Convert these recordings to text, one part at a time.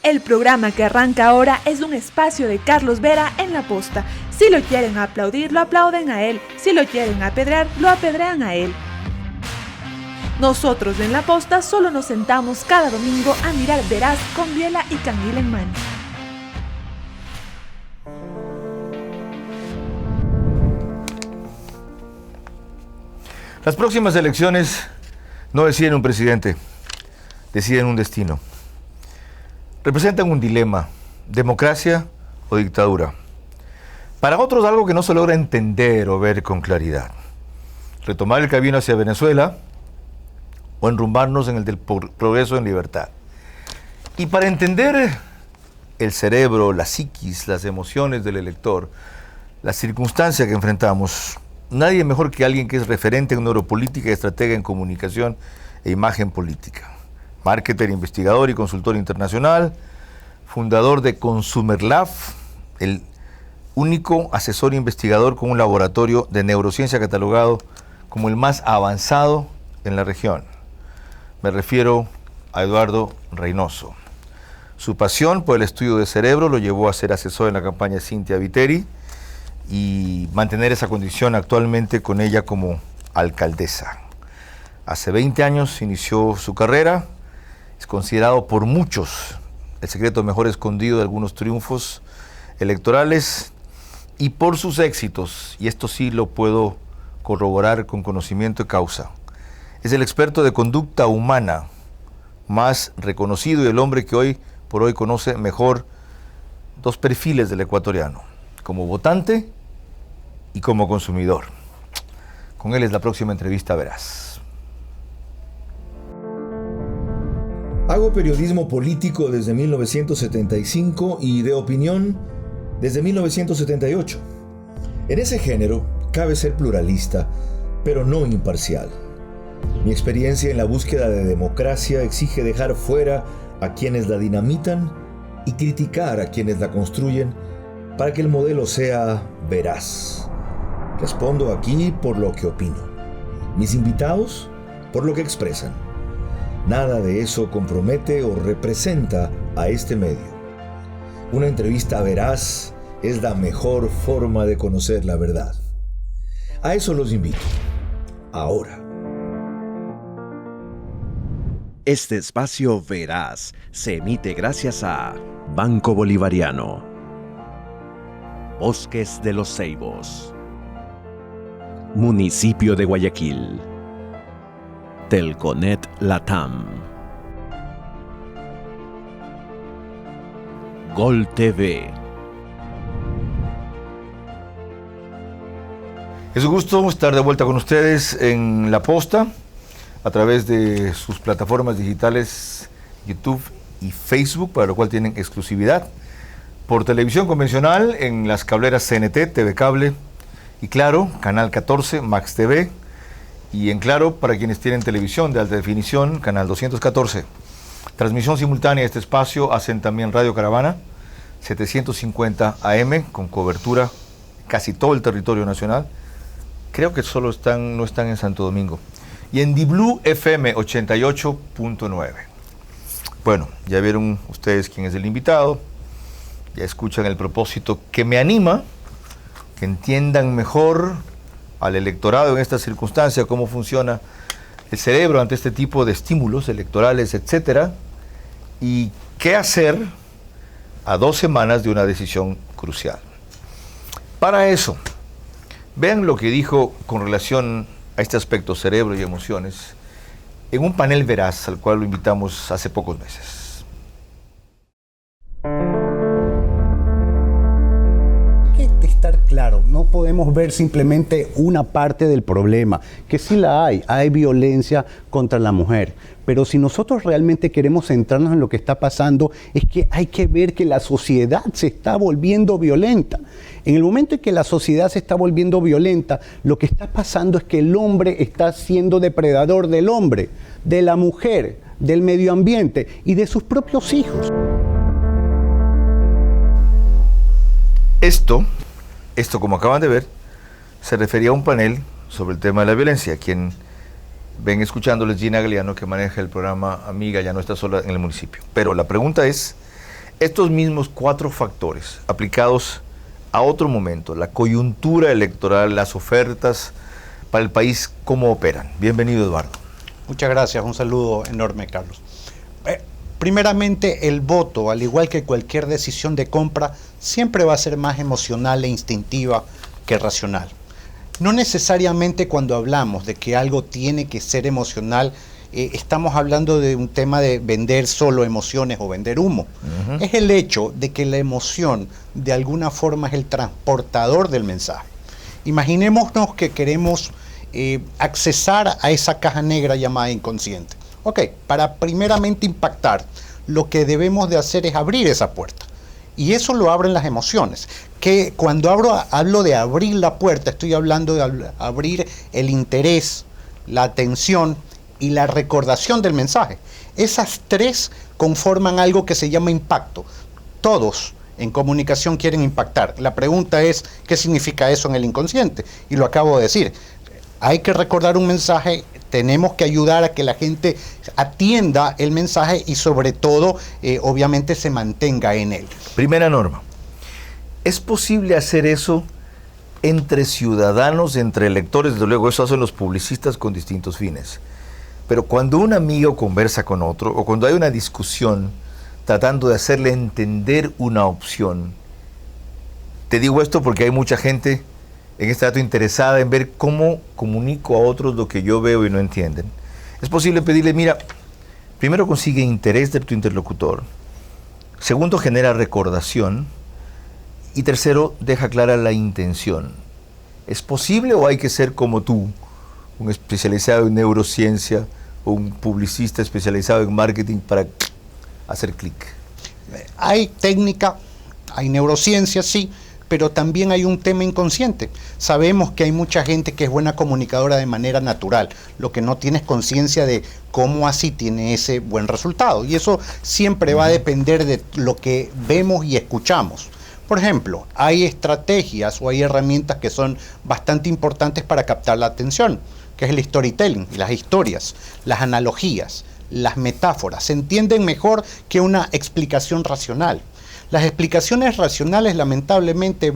El programa que arranca ahora es un espacio de Carlos Vera en La Posta. Si lo quieren aplaudir, lo aplauden a él. Si lo quieren apedrear, lo apedrean a él. Nosotros en La Posta solo nos sentamos cada domingo a mirar Veraz con biela y canguil en mano. Las próximas elecciones no deciden un presidente, deciden un destino. Representan un dilema, democracia o dictadura. Para otros algo que no se logra entender o ver con claridad. Retomar el camino hacia Venezuela o enrumbarnos en el del progreso en libertad. Y para entender el cerebro, la psiquis, las emociones del elector, la circunstancia que enfrentamos, nadie mejor que alguien que es referente en neuropolítica y estratega en comunicación e imagen política. Marketer, investigador y consultor internacional, fundador de ConsumerLab, el único asesor investigador con un laboratorio de neurociencia catalogado como el más avanzado en la región. Me refiero a Eduardo Reynoso. Su pasión por el estudio del cerebro lo llevó a ser asesor en la campaña Cynthia Viteri y mantener esa condición actualmente con ella como alcaldesa. Hace 20 años inició su carrera, es considerado por muchos el secreto mejor escondido de algunos triunfos electorales y por sus éxitos, y esto sí lo puedo corroborar con conocimiento de causa. Es el experto de conducta humana más reconocido y el hombre que hoy por hoy conoce mejor dos perfiles del ecuatoriano, como votante y como consumidor. Con él es la próxima entrevista, verás. Hago periodismo político desde 1975 y de opinión desde 1978. En ese género cabe ser pluralista, pero no imparcial. Mi experiencia en la búsqueda de democracia exige dejar fuera a quienes la dinamitan y criticar a quienes la construyen para que el modelo sea veraz. Respondo aquí por lo que opino. Mis invitados por lo que expresan. Nada de eso compromete o representa a este medio. Una entrevista veraz es la mejor forma de conocer la verdad. A eso los invito. Ahora. Este espacio veraz se emite gracias a Banco Bolivariano, Bosques de los Ceibos, Municipio de Guayaquil, Telconet Latam, Gol TV. Es un gusto estar de vuelta con ustedes en La Posta, a través de sus plataformas digitales YouTube y Facebook, para lo cual tienen exclusividad. Por televisión convencional en las cableras CNT, TV Cable y Claro, Canal 14, Max TV. Y en Claro, para quienes tienen televisión de alta definición, Canal 214. Transmisión simultánea de este espacio hacen también Radio Caravana, 750 AM, con cobertura casi todo el territorio nacional. Creo que solo no están en Santo Domingo. Y en Diblu FM 88.9. Bueno, ya vieron ustedes quién es el invitado, ya escuchan el propósito que me anima, que entiendan mejor al electorado en esta circunstancia, cómo funciona el cerebro ante este tipo de estímulos electorales, etcétera, y qué hacer a 2 semanas de una decisión crucial. Para eso, vean lo que dijo con relación a este aspecto, cerebro y emociones, en un panel veraz al cual lo invitamos hace pocos meses. Hay que estar claro, no podemos ver simplemente una parte del problema, que sí la hay violencia contra la mujer. Pero si nosotros realmente queremos centrarnos en lo que está pasando, es que hay que ver que la sociedad se está volviendo violenta. En el momento en que la sociedad se está volviendo violenta, lo que está pasando es que el hombre está siendo depredador del hombre, de la mujer, del medio ambiente y de sus propios hijos. Esto, como acaban de ver, se refería a un panel sobre el tema de la violencia. Quien ven escuchándoles, Gina Galeano, que maneja el programa Amiga, ya no está sola en el municipio. Pero la pregunta es, estos mismos 4 factores aplicados a otro momento, la coyuntura electoral, las ofertas para el país, ¿cómo operan? Bienvenido, Eduardo. Muchas gracias, un saludo enorme, Carlos. Primeramente, el voto, al igual que cualquier decisión de compra, siempre va a ser más emocional e instintiva que racional. No necesariamente cuando hablamos de que algo tiene que ser emocional, estamos hablando de un tema de vender solo emociones o vender humo. Es el hecho de que la emoción de alguna forma es el transportador del mensaje. Imaginémonos que queremos accesar a esa caja negra llamada inconsciente. Ok, para primeramente impactar, lo que debemos de hacer es abrir esa puerta. Y eso lo abren las emociones. Que cuando hablo de abrir la puerta, estoy hablando de abrir el interés, la atención y la recordación del mensaje. Esas 3 conforman algo que se llama impacto. Todos en comunicación quieren impactar. La pregunta es, ¿qué significa eso en el inconsciente? Y lo acabo de decir. Hay que recordar un mensaje, tenemos que ayudar a que la gente atienda el mensaje y sobre todo, obviamente, se mantenga en él. Primera norma. ¿Es posible hacer eso entre ciudadanos, entre electores? Desde luego, eso hacen los publicistas con distintos fines. Pero cuando un amigo conversa con otro, o cuando hay una discusión tratando de hacerle entender una opción, te digo esto porque hay mucha gente en este dato interesada en ver cómo comunico a otros lo que yo veo y no entienden. Es posible pedirle, mira, primero consigue interés de tu interlocutor, segundo genera recordación y tercero deja clara la intención. ¿Es posible o hay que ser como tú, un especializado en neurociencia o un publicista especializado en marketing para hacer clic? Hay técnica, hay neurociencia, sí, pero también hay un tema inconsciente. Sabemos que hay mucha gente que es buena comunicadora de manera natural, lo que no tiene es conciencia de cómo así tiene ese buen resultado. Y eso siempre va a depender de lo que vemos y escuchamos. Por ejemplo, hay estrategias o hay herramientas que son bastante importantes para captar la atención, que es el storytelling, las historias, las analogías, las metáforas. Se entienden mejor que una explicación racional. Las explicaciones racionales lamentablemente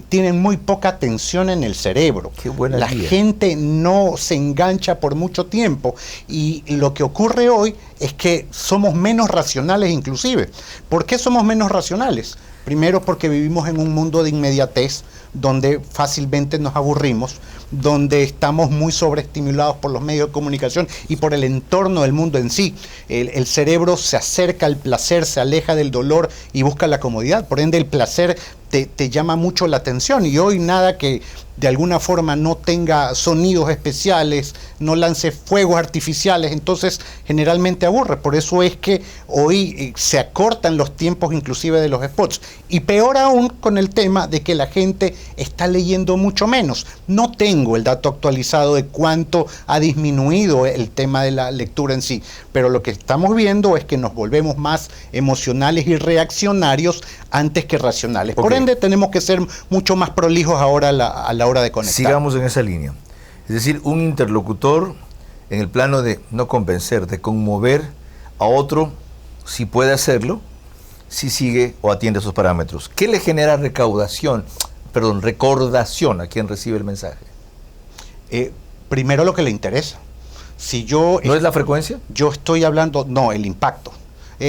tienen muy poca atención en el cerebro. Qué buena La guía. gente no se engancha por mucho tiempo y lo que ocurre hoy es que somos menos racionales inclusive. ¿Por qué somos menos racionales? Primero porque vivimos en un mundo de inmediatez donde fácilmente nos aburrimos, donde estamos muy sobreestimulados por los medios de comunicación y por el entorno del mundo en sí. El cerebro se acerca al placer, se aleja del dolor y busca la comodidad. Por ende, el placer te llama mucho la atención y hoy nada que de alguna forma no tenga sonidos especiales, no lance fuegos artificiales, entonces generalmente aburre. Por eso es que hoy se acortan los tiempos inclusive de los spots. Y peor aún con el tema de que la gente está leyendo mucho menos. No tengo el dato actualizado de cuánto ha disminuido el tema de la lectura en sí, pero lo que estamos viendo es que nos volvemos más emocionales y reaccionarios antes que racionales. Por ende, tenemos que ser mucho más prolijos ahora a la hora de conectar. Sigamos en esa línea. Es decir, un interlocutor en el plano de no convencer, de conmover a otro, si puede hacerlo, si sigue o atiende esos parámetros. ¿Qué le genera recordación a quien recibe el mensaje? Primero lo que le interesa. Si yo ¿No es la frecuencia? Yo estoy hablando, no, el impacto.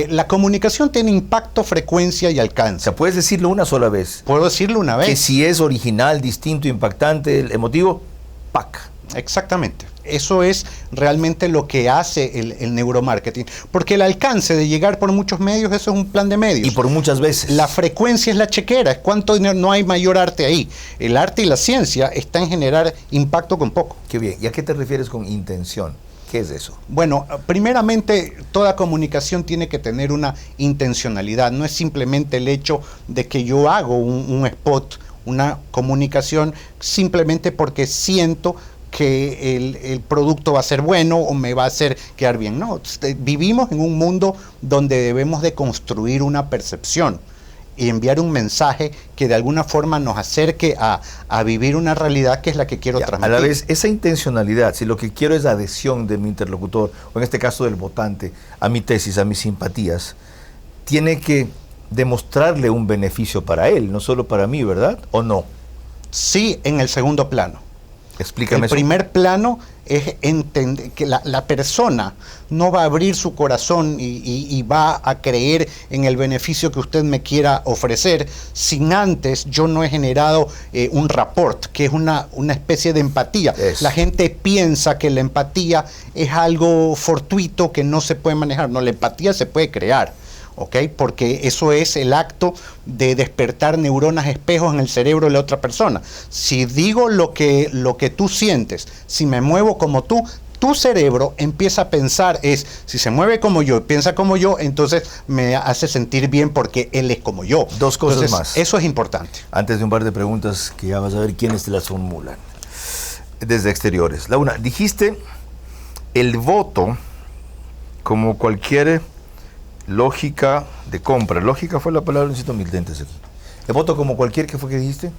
La comunicación tiene impacto, frecuencia y O alcance. sea, puedes decirlo una sola vez. Puedo decirlo una vez. Que si es original, distinto, impactante, emotivo, ¡pac! Exactamente. Eso es realmente lo que hace el neuromarketing. Porque el alcance de llegar por muchos medios, eso es un plan de medios. Y por muchas veces. La frecuencia es la chequera, es cuánto dinero, no hay mayor arte ahí. El arte y la ciencia están en generar impacto con poco. Qué bien. ¿Y a qué te refieres con intención? ¿Qué es eso? Bueno, primeramente, toda comunicación tiene que tener una intencionalidad. No es simplemente el hecho de que yo hago un spot, una comunicación, simplemente porque siento que el producto va a ser bueno o me va a hacer quedar bien. No, vivimos en un mundo donde debemos de construir una percepción y enviar un mensaje que de alguna forma nos acerque a vivir una realidad que es la que quiero transmitir. A la vez, esa intencionalidad, si lo que quiero es la adhesión de mi interlocutor, o en este caso del votante, a mi tesis, a mis simpatías, tiene que demostrarle un beneficio para él, no solo para mí, ¿verdad? ¿O no? Sí, en el segundo plano. Explícame El eso. primer plano es entender que la persona no va a abrir su corazón y va a creer en el beneficio que usted me quiera ofrecer sin antes yo no he generado un rapport, que es una especie de empatía. Eso. La gente piensa que la empatía es algo fortuito que no se puede manejar. No, la empatía se puede crear. ¿Ok? Porque eso es el acto de despertar neuronas espejos en el cerebro de la otra persona. Si digo lo que tú sientes, si me muevo como tú, tu cerebro empieza a pensar si se mueve como yo, piensa como yo, entonces me hace sentir bien porque él es como yo. Dos cosas entonces, más. Eso es importante. Antes de un par de preguntas que ya vas a ver quiénes te las formulan. Desde exteriores. La una, dijiste el voto como cualquier lógica de compra. Lógica fue la palabra, necesito mil lentes aquí. El voto como cualquier, ¿qué fue que dijiste?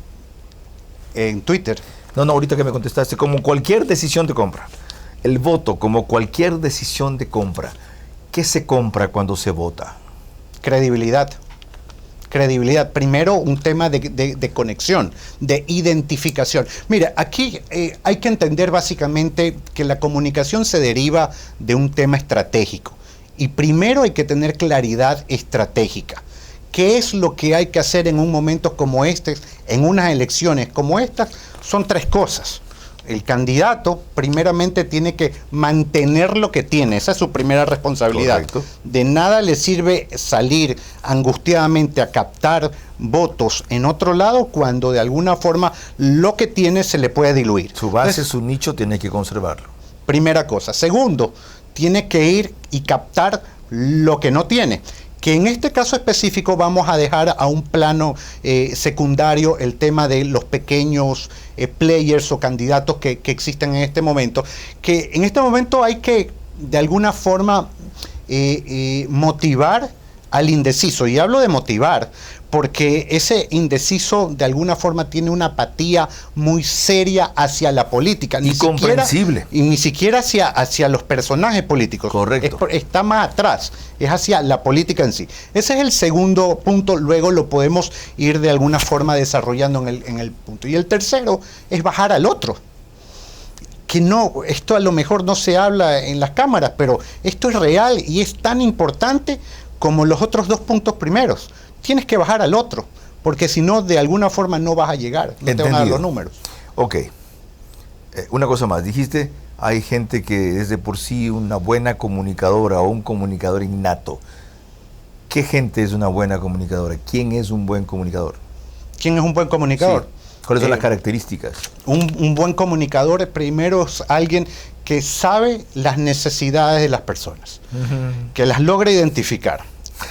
En Twitter. No, ahorita que me contestaste, como cualquier decisión de compra. El voto como cualquier decisión de compra. ¿Qué se compra cuando se vota? Credibilidad. Credibilidad. Primero, un tema de conexión, de identificación. Mira, aquí hay que entender básicamente que la comunicación se deriva de un tema estratégico. Y primero hay que tener claridad estratégica. ¿Qué es lo que hay que hacer en un momento como este, en unas elecciones como estas? Son tres cosas. El candidato primeramente tiene que mantener lo que tiene, esa es su primera responsabilidad. Correcto. De nada le sirve salir angustiadamente a captar votos en otro lado cuando de alguna forma lo que tiene se le puede diluir. Su base, Entonces, su nicho, tiene que conservarlo. primera cosa. Segundo, tiene que ir y captar lo que no tiene. Que en este caso específico vamos a dejar a un plano secundario el tema de los pequeños players o candidatos que existen en este momento. Que en este momento hay que de alguna forma motivar al indeciso. Y hablo de motivar porque ese indeciso de alguna forma tiene una apatía muy seria hacia la política. Incomprensible. Y ni siquiera hacia los personajes políticos. Correcto. Está más atrás, es hacia la política en sí. Ese es el segundo punto, luego lo podemos ir de alguna forma desarrollando en el punto. Y el tercero es bajar al otro. Que no, esto a lo mejor no se habla en las cámaras, pero esto es real y es tan importante como los otros dos puntos primeros. Tienes que bajar al otro, porque si no, de alguna forma no vas a llegar, no te van a dar los números. Ok. Una cosa más, dijiste, hay gente que es de por sí una buena comunicadora o un comunicador innato. ¿Qué gente es una buena comunicadora? ¿Quién es un buen comunicador? ¿Quién es un buen comunicador? Sí. ¿Cuáles son las características? Un buen comunicador primero es alguien que sabe las necesidades de las personas, que las logra identificar.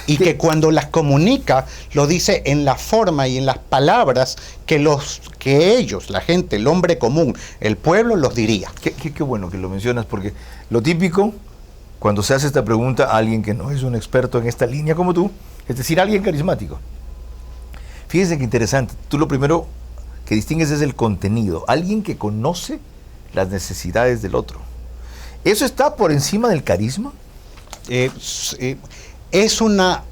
Y que cuando las comunica, lo dice en la forma y en las palabras que ellos, la gente, el hombre común, el pueblo, los diría. Qué bueno que lo mencionas, porque lo típico, cuando se hace esta pregunta a alguien que no es un experto en esta línea como tú, es decir, alguien carismático. Fíjense qué interesante. Tú lo primero que distingues es el contenido. Alguien que conoce las necesidades del otro. ¿Eso está por encima del carisma? Es una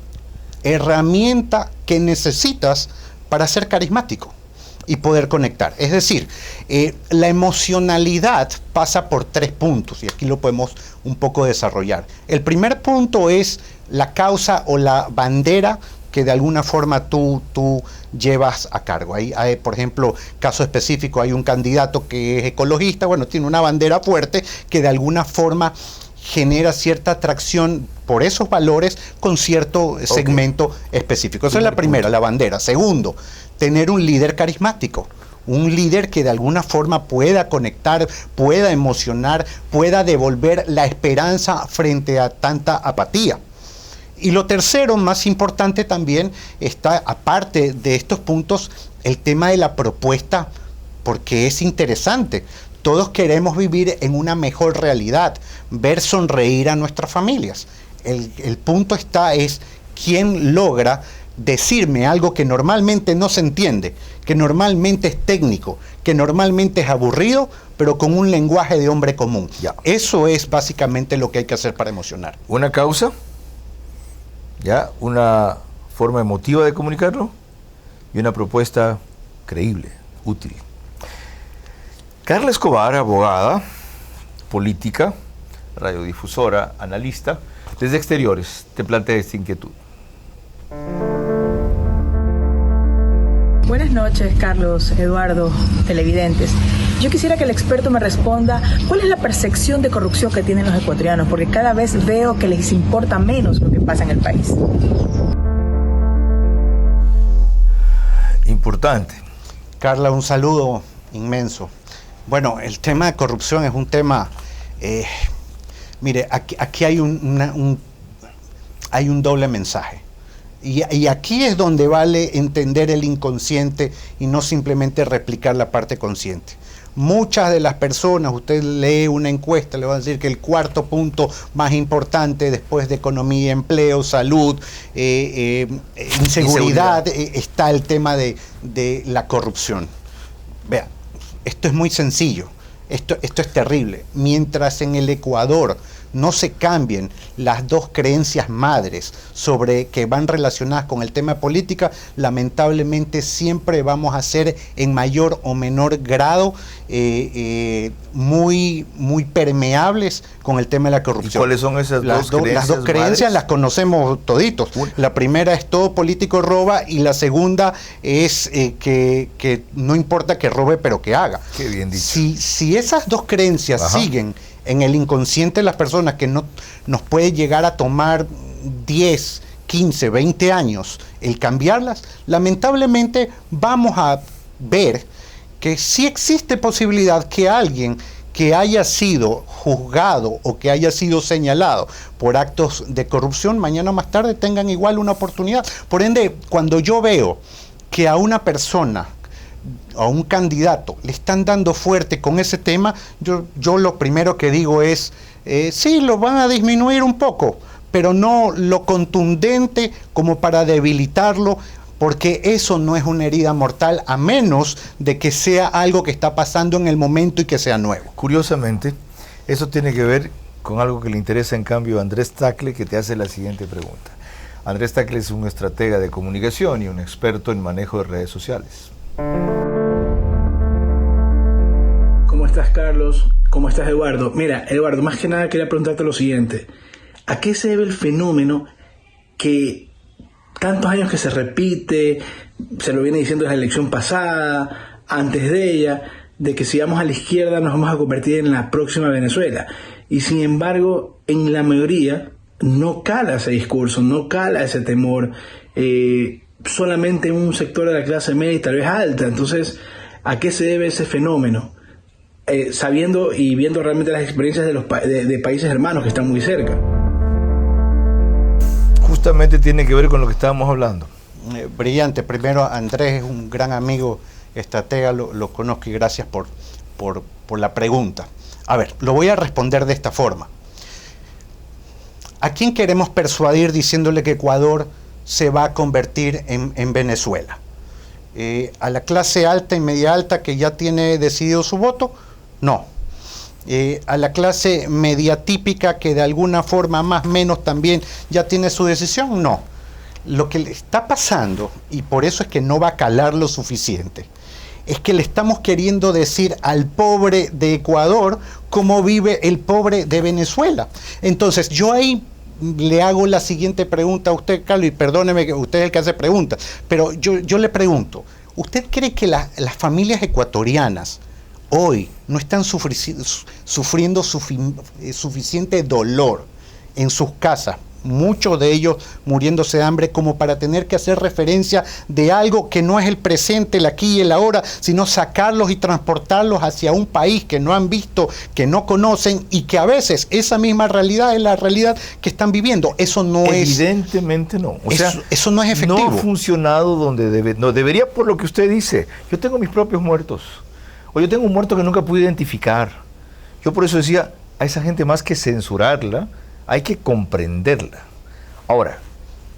herramienta que necesitas para ser carismático y poder conectar. Es decir, la emocionalidad pasa por 3 puntos y aquí lo podemos un poco desarrollar. El primer punto es la causa o la bandera que de alguna forma tú llevas a cargo. Hay, por ejemplo, caso específico, hay un candidato que es ecologista, bueno, tiene una bandera fuerte que de alguna forma genera cierta atracción por esos valores con cierto segmento específico. Esa es la primera, la bandera. Segundo, tener un líder carismático. Un líder que de alguna forma pueda conectar, pueda emocionar, pueda devolver la esperanza frente a tanta apatía. Y lo tercero, más importante también, está, aparte de estos puntos, el tema de la propuesta, porque es interesante. Todos queremos vivir en una mejor realidad, ver sonreír a nuestras familias. El punto es quién logra decirme algo que normalmente no se entiende, que normalmente es técnico, que normalmente es aburrido, pero con un lenguaje de hombre común. Ya. Eso es básicamente lo que hay que hacer para emocionar. Una causa, ya, una forma emotiva de comunicarlo y una propuesta creíble, útil. Carla Escobar, abogada, política, radiodifusora, analista, desde Exteriores, te plantea esta inquietud. Buenas noches, Carlos, Eduardo, televidentes. Yo quisiera que el experto me responda cuál es la percepción de corrupción que tienen los ecuatorianos, porque cada vez veo que les importa menos lo que pasa en el país. Importante. Carla, un saludo inmenso. Bueno, el tema de corrupción es un tema... mire, aquí hay hay un doble mensaje. Y aquí es donde vale entender el inconsciente y no simplemente replicar la parte consciente. Muchas de las personas, usted lee una encuesta, le van a decir que el cuarto punto más importante después de economía, empleo, salud, inseguridad, está el tema de la corrupción. Vea, esto es muy sencillo, esto es terrible. Mientras en el Ecuador no se cambien las dos creencias madres que van relacionadas con el tema de política, lamentablemente siempre vamos a ser en mayor o menor grado muy permeables con el tema de la corrupción. ¿Y cuáles son esas dos creencias? Las dos creencias madres? Las conocemos toditos. La primera es todo político roba y la segunda es que no importa que robe pero que haga. Qué bien dicho. Si esas dos creencias siguen en el inconsciente de las personas, que no nos puede llegar a tomar 10, 15, 20 años el cambiarlas, lamentablemente vamos a ver que sí existe posibilidad que alguien que haya sido juzgado o que haya sido señalado por actos de corrupción, mañana o más tarde tengan igual una oportunidad. Por ende, cuando yo veo que a una persona, a un candidato, le están dando fuerte con ese tema, yo lo primero que digo es, sí, lo van a disminuir un poco, pero no lo contundente como para debilitarlo, porque eso no es una herida mortal, a menos de que sea algo que está pasando en el momento y que sea nuevo. Curiosamente, eso tiene que ver con algo que le interesa en cambio a Andrés Tagle, que te hace la siguiente pregunta. Andrés Tagle es un estratega de comunicación y un experto en manejo de redes sociales. ¿Cómo estás, Carlos? ¿Cómo estás, Eduardo? Mira, Eduardo, más que nada quería preguntarte lo siguiente. ¿A qué se debe el fenómeno que tantos años que se repite, se lo viene diciendo desde la elección pasada, antes de ella, de que si vamos a la izquierda nos vamos a convertir en la próxima Venezuela? Y sin embargo, en la mayoría no cala ese discurso, no cala ese temor, solamente en un sector de la clase media y tal vez alta. Entonces, ¿a qué se debe ese fenómeno? Sabiendo y viendo realmente las experiencias de países hermanos que están muy cerca. Justamente tiene que ver con lo que estábamos hablando. Brillante. Primero, Andrés es un gran amigo, estratega, lo conozco, y gracias por la pregunta. A ver, lo voy a responder de esta forma. ¿A quién queremos persuadir diciéndole que Ecuador se va a convertir en Venezuela? ¿A la clase alta y media alta que ya tiene decidido su voto? No. ¿A la clase media típica que de alguna forma más o menos también ya tiene su decisión? No. Lo que le está pasando, y por eso es que no va a calar lo suficiente, es que le estamos queriendo decir al pobre de Ecuador cómo vive el pobre de Venezuela. Entonces, yo ahí le hago la siguiente pregunta a usted, Carlos, y perdóneme que usted es el que hace preguntas, pero yo le pregunto, ¿usted cree que las familias ecuatorianas hoy no están sufriendo suficiente dolor en sus casas, muchos de ellos muriéndose de hambre, como para tener que hacer referencia de algo que no es el presente, el aquí y el ahora, sino sacarlos y transportarlos hacia un país que no han visto, que no conocen, y que a veces esa misma realidad es la realidad que están viviendo? Eso no Evidentemente no. O sea, eso no es efectivo. No ha funcionado donde debería, por lo que usted dice. Yo tengo mis propios muertos. O yo tengo un muerto que nunca pude identificar. Yo por eso decía, a esa gente más que censurarla, hay que comprenderla. Ahora,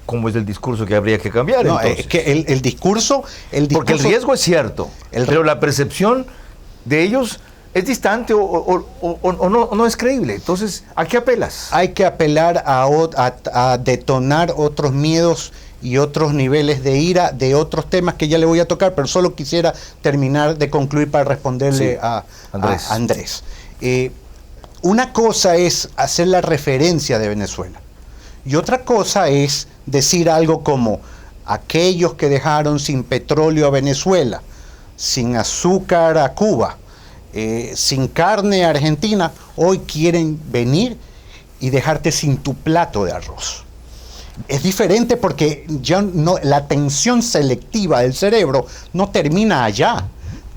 ¿cómo es el discurso que habría que cambiar? No, entonces? es que el discurso... Porque el riesgo es cierto, pero la percepción de ellos ¿Es distante o no es creíble? Entonces, ¿a qué apelas? Hay que apelar a detonar otros miedos y otros niveles de ira de otros temas que ya le voy a tocar, pero solo quisiera terminar de concluir para responderle a Andrés. Una cosa es hacer la referencia de Venezuela y otra cosa es decir algo como aquellos que dejaron sin petróleo a Venezuela, sin azúcar a Cuba, sin carne a Argentina, hoy quieren venir y dejarte sin tu plato de arroz. Es diferente porque ya no, la atención selectiva del cerebro no termina allá,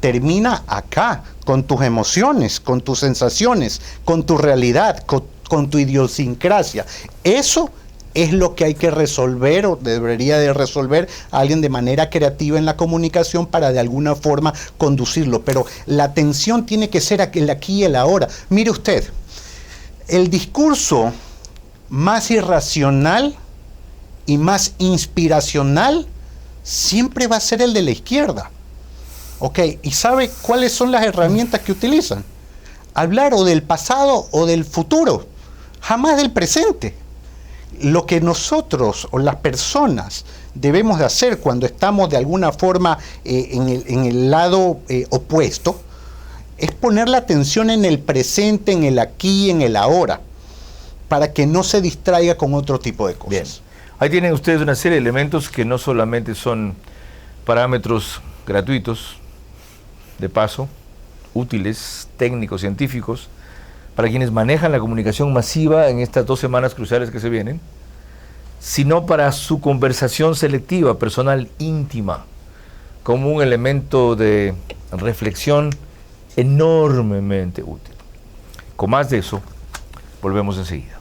termina acá, con tus emociones, con tus sensaciones, con tu realidad, con tu idiosincrasia. Eso es lo que hay que resolver o debería de resolver alguien de manera creativa en la comunicación para de alguna forma conducirlo. Pero la atención tiene que ser el aquí y el ahora. Mire usted, el discurso más irracional y más inspiracional siempre va a ser el de la izquierda. ¿Ok? ¿Y sabe cuáles son las herramientas que utilizan? Hablar o del pasado o del futuro, jamás del presente. Lo que nosotros o las personas debemos de hacer cuando estamos de alguna forma en el lado opuesto es poner la atención en el presente, en el aquí, en el ahora, para que no se distraiga con otro tipo de cosas. Bien. Ahí tienen ustedes una serie de elementos que no solamente son parámetros gratuitos, de paso, útiles, técnicos, científicos, para quienes manejan la comunicación masiva en estas 2 semanas cruciales que se vienen, sino para su conversación selectiva, personal, íntima, como un elemento de reflexión enormemente útil. Con más de eso, volvemos enseguida.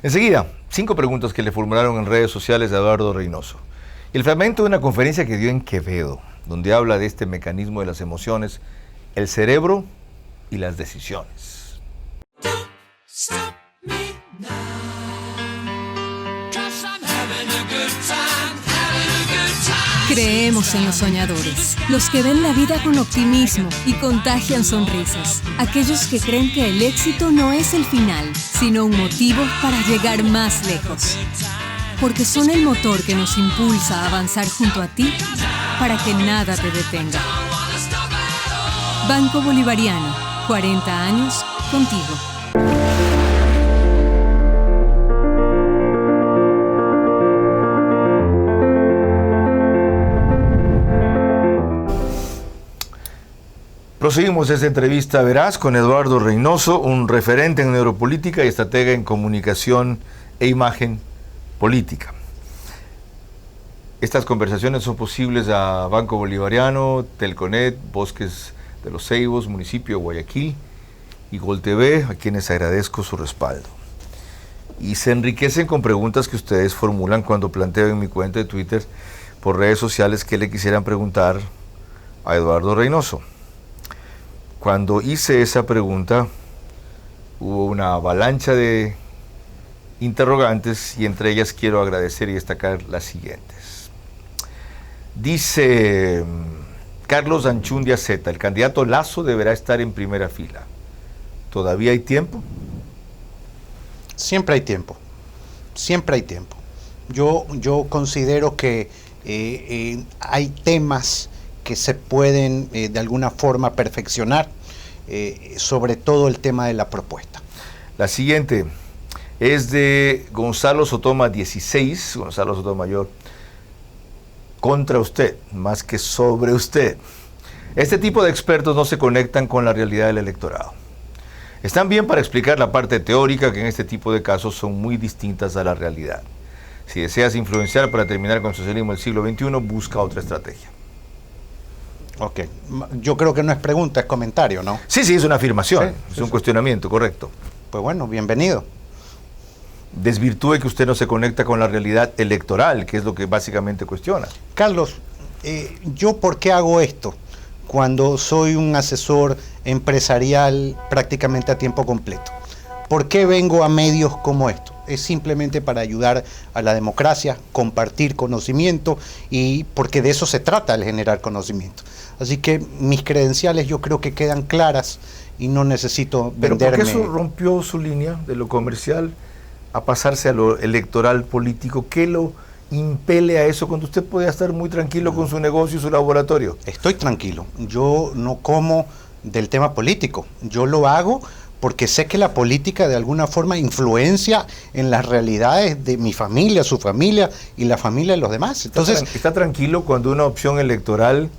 Enseguida, 5 preguntas que le formularon en redes sociales a Eduardo Reynoso. Y el fragmento de una conferencia que dio en Quevedo, donde habla de este mecanismo de las emociones, el cerebro y las decisiones. Creemos en los soñadores, los que ven la vida con optimismo y contagian sonrisas. Aquellos que creen que el éxito no es el final, sino un motivo para llegar más lejos. Porque son el motor que nos impulsa a avanzar junto a ti para que nada te detenga. Banco Bolivariano, 40 años contigo. Proseguimos esta entrevista veraz con Eduardo Reynoso, un referente en neuropolítica y estratega en comunicación e imagen política. Estas conversaciones son posibles a Banco Bolivariano, Telconet, Bosques de los Ceibos, municipio de Guayaquil y Gol TV, a quienes agradezco su respaldo. Y se enriquecen con preguntas que ustedes formulan cuando planteo en mi cuenta de Twitter por redes sociales que le quisieran preguntar a Eduardo Reynoso. Cuando hice esa pregunta, hubo una avalancha de interrogantes y entre ellas quiero agradecer y destacar las siguientes. Dice Carlos Anchundia Z, el candidato Lasso deberá estar en primera fila. ¿Todavía hay tiempo? Siempre hay tiempo, siempre hay tiempo. Yo considero que hay temas que se pueden de alguna forma perfeccionar, sobre todo el tema de la propuesta. La siguiente es de Gonzalo Sotoma 16, Gonzalo Sotomayor, contra usted, más que sobre usted. Este tipo de expertos no se conectan con la realidad del electorado. Están bien para explicar la parte teórica, que en este tipo de casos son muy distintas a la realidad. Si deseas influenciar para terminar con el socialismo del siglo XXI, busca otra estrategia. Ok, yo creo que no es pregunta, es comentario, ¿no? Sí, es una afirmación, sí, es un cuestionamiento, correcto. Pues bueno, bienvenido. Desvirtúe que usted no se conecta con la realidad electoral, que es lo que básicamente cuestiona. Carlos, ¿yo por qué hago esto cuando soy un asesor empresarial prácticamente a tiempo completo? ¿Por qué vengo a medios como estos? Es simplemente para ayudar a la democracia, compartir conocimiento, y porque de eso se trata, el generar conocimiento. Así que mis credenciales yo creo que quedan claras y no necesito Pero venderme. ¿por qué eso rompió su línea de lo comercial a pasarse a lo electoral político? ¿Qué lo impele a eso cuando usted podía estar muy tranquilo con su negocio y su laboratorio? Estoy tranquilo. Yo no como del tema político. Yo lo hago porque sé que la política de alguna forma influencia en las realidades de mi familia, su familia y la familia de los demás. Entonces, ¿Está tranquilo cuando una opción electoral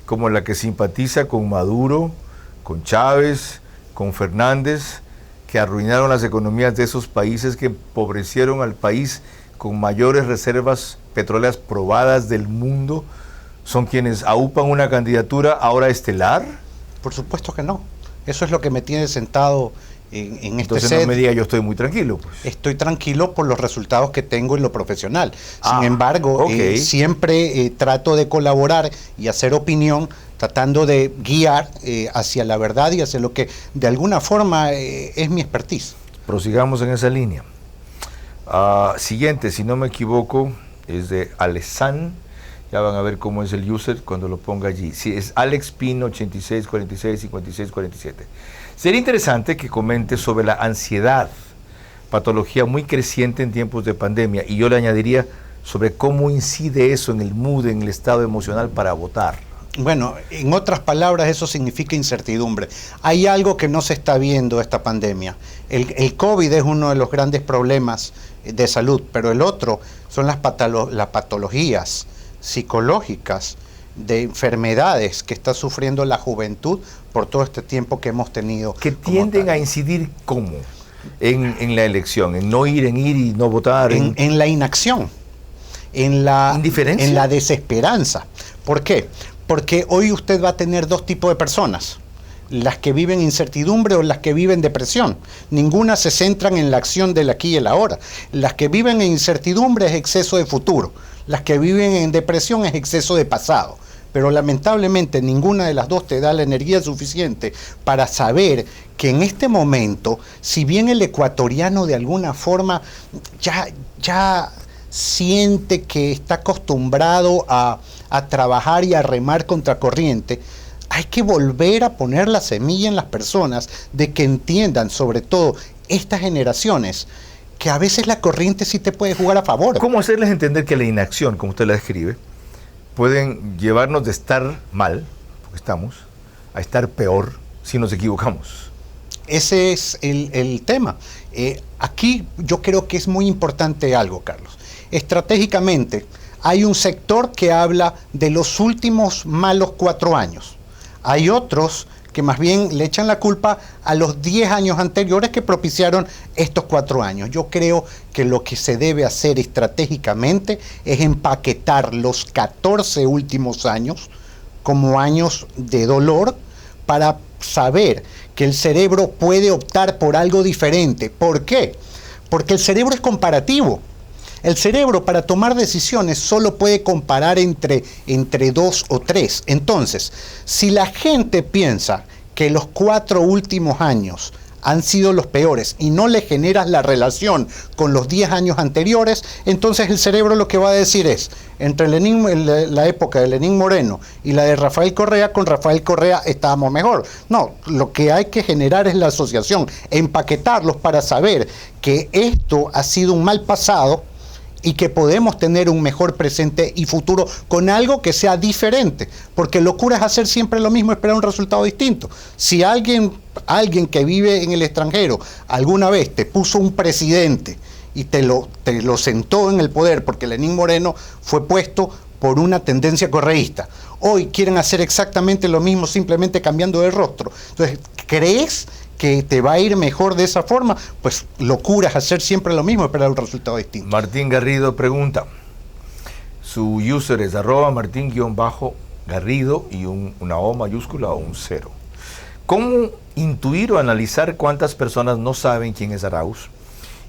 como la que simpatiza con Maduro, con Chávez, con Fernández, que arruinaron las economías de esos países, que empobrecieron al país con mayores reservas petroleras probadas del mundo, son quienes aupan una candidatura ahora estelar? por supuesto que no. Eso es lo que me tiene sentado en este Entonces set. no me diga yo estoy muy tranquilo. Pues. Estoy tranquilo por los resultados que tengo en lo profesional. Sin embargo, siempre trato de colaborar y hacer opinión, tratando de guiar hacia la verdad y hacia lo que de alguna forma es mi expertise. Prosigamos en esa línea. Siguiente, si no me equivoco, es de Alessan. Ya van a ver cómo es el user cuando lo ponga allí. Sí, es Alex Pino 86465647. Sería interesante que comente sobre la ansiedad, patología muy creciente en tiempos de pandemia, y yo le añadiría sobre cómo incide eso en el mood, en el estado emocional para votar. Bueno, en otras palabras, eso significa incertidumbre. Hay algo que no se está viendo esta pandemia. El COVID es uno de los grandes problemas de salud, pero el otro son las patologías psicológicas de enfermedades que está sufriendo la juventud por todo este tiempo que hemos tenido. Que tienden a incidir ¿cómo? En la elección, en no ir, y no votar. En la inacción, en la indiferencia, en la desesperanza. ¿Por qué? Porque hoy usted va a tener dos tipos de personas: las que viven incertidumbre o las que viven depresión. Ninguna se centran en la acción del aquí y el ahora. Las que viven en incertidumbre es exceso de futuro. Las que viven en depresión es exceso de pasado. Pero lamentablemente ninguna de las dos te da la energía suficiente para saber que en este momento, si bien el ecuatoriano de alguna forma ya siente que está acostumbrado a trabajar y a remar contracorriente, hay que volver a poner la semilla en las personas de que entiendan, sobre todo estas generaciones, que a veces la corriente sí te puede jugar a favor. ¿Cómo hacerles entender que la inacción, como usted la describe, pueden llevarnos de estar mal, porque estamos, a estar peor si nos equivocamos? Ese es el tema. Aquí yo creo que es muy importante algo, Carlos. Estratégicamente, hay un sector que habla de los últimos malos 4 años. Hay otros que más bien le echan la culpa a los 10 años anteriores que propiciaron estos 4 años. Yo creo que lo que se debe hacer estratégicamente es empaquetar los 14 últimos años como años de dolor para saber que el cerebro puede optar por algo diferente. ¿Por qué? Porque el cerebro es comparativo. El cerebro, para tomar decisiones, solo puede comparar entre 2 o 3. Entonces, si la gente piensa que los 4 últimos años han sido los peores y no le generas la relación con los 10 años anteriores, entonces el cerebro lo que va a decir es, entre la época de Lenín Moreno y la de Rafael Correa, con Rafael Correa estábamos mejor. No, lo que hay que generar es la asociación, empaquetarlos para saber que esto ha sido un mal pasado y que podemos tener un mejor presente y futuro con algo que sea diferente, porque locura es hacer siempre lo mismo, esperar un resultado distinto. Si alguien que vive en el extranjero alguna vez te puso un presidente y te lo sentó en el poder porque Lenín Moreno fue puesto por una tendencia correísta, hoy quieren hacer exactamente lo mismo, simplemente cambiando de rostro. Entonces, ¿crees que te va a ir mejor de esa forma? Pues locura es hacer siempre lo mismo, esperar un resultado distinto. Martín Garrido pregunta, su user es @Martín_Garrido y una O mayúscula o un 0. ¿Cómo intuir o analizar cuántas personas no saben quién es Arauz?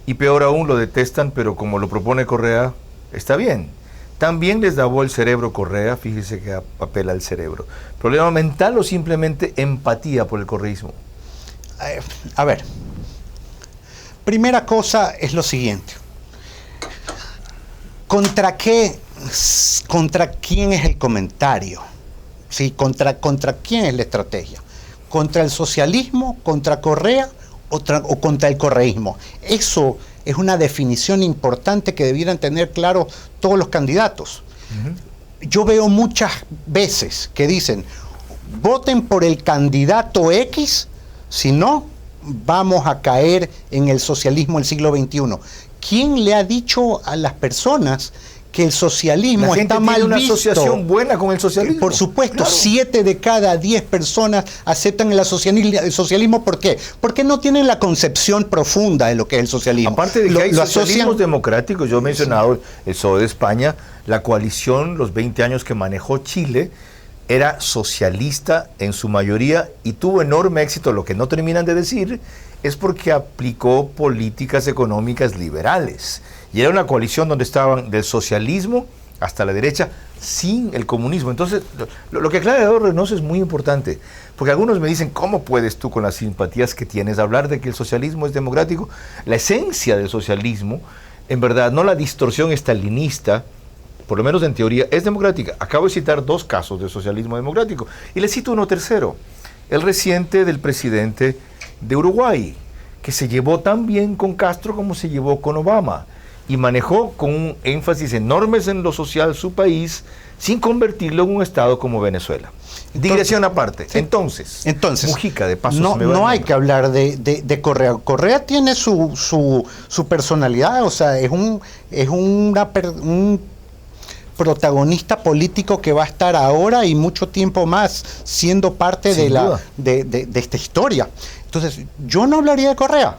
Y peor aún, lo detestan, pero como lo propone Correa, está bien. También les lavó el cerebro Correa, fíjese que apela al cerebro. ¿Problema mental o simplemente empatía por el correísmo? A ver, Primera cosa es lo siguiente. ¿Contra quién es el comentario? ¿Sí? ¿Contra quién es la estrategia? ¿Contra el socialismo, contra Correa o contra el correísmo? Eso es una definición importante que debieran tener claro todos los candidatos. Yo veo muchas veces que dicen, voten por el candidato X, si no, vamos a caer en el socialismo del siglo XXI. ¿Quién le ha dicho a las personas que el socialismo está mal visto? La gente tiene una asociación buena con el socialismo. Por supuesto, claro. 7 de cada 10 personas aceptan el socialismo. ¿Por qué? Porque no tienen la concepción profunda de lo que es el socialismo. Aparte de que hay socialismos democráticos, yo he mencionado el PSOE de España, la coalición, los 20 años que manejó Chile, era socialista en su mayoría y tuvo enorme éxito. Lo que no terminan de decir es porque aplicó políticas económicas liberales. Y era una coalición donde estaban del socialismo hasta la derecha sin el comunismo. Entonces, lo que aclara Eduardo Reynoso es muy importante, porque algunos me dicen, ¿cómo puedes tú con las simpatías que tienes hablar de que el socialismo es democrático? La esencia del socialismo, en verdad, no la distorsión estalinista, por lo menos en teoría, es democrática. Acabo de citar 2 casos de socialismo democrático, y le cito uno tercero, el reciente del presidente de Uruguay, que se llevó tan bien con Castro como se llevó con Obama, y manejó con un énfasis enorme en lo social su país, sin convertirlo en un estado como Venezuela. Digresión aparte. Sí. Entonces, Mujica, de paso, no hay que hablar de Correa. Correa tiene su personalidad, o sea, es un protagonista político que va a estar ahora y mucho tiempo más siendo parte de esta historia. Entonces, yo no hablaría de Correa.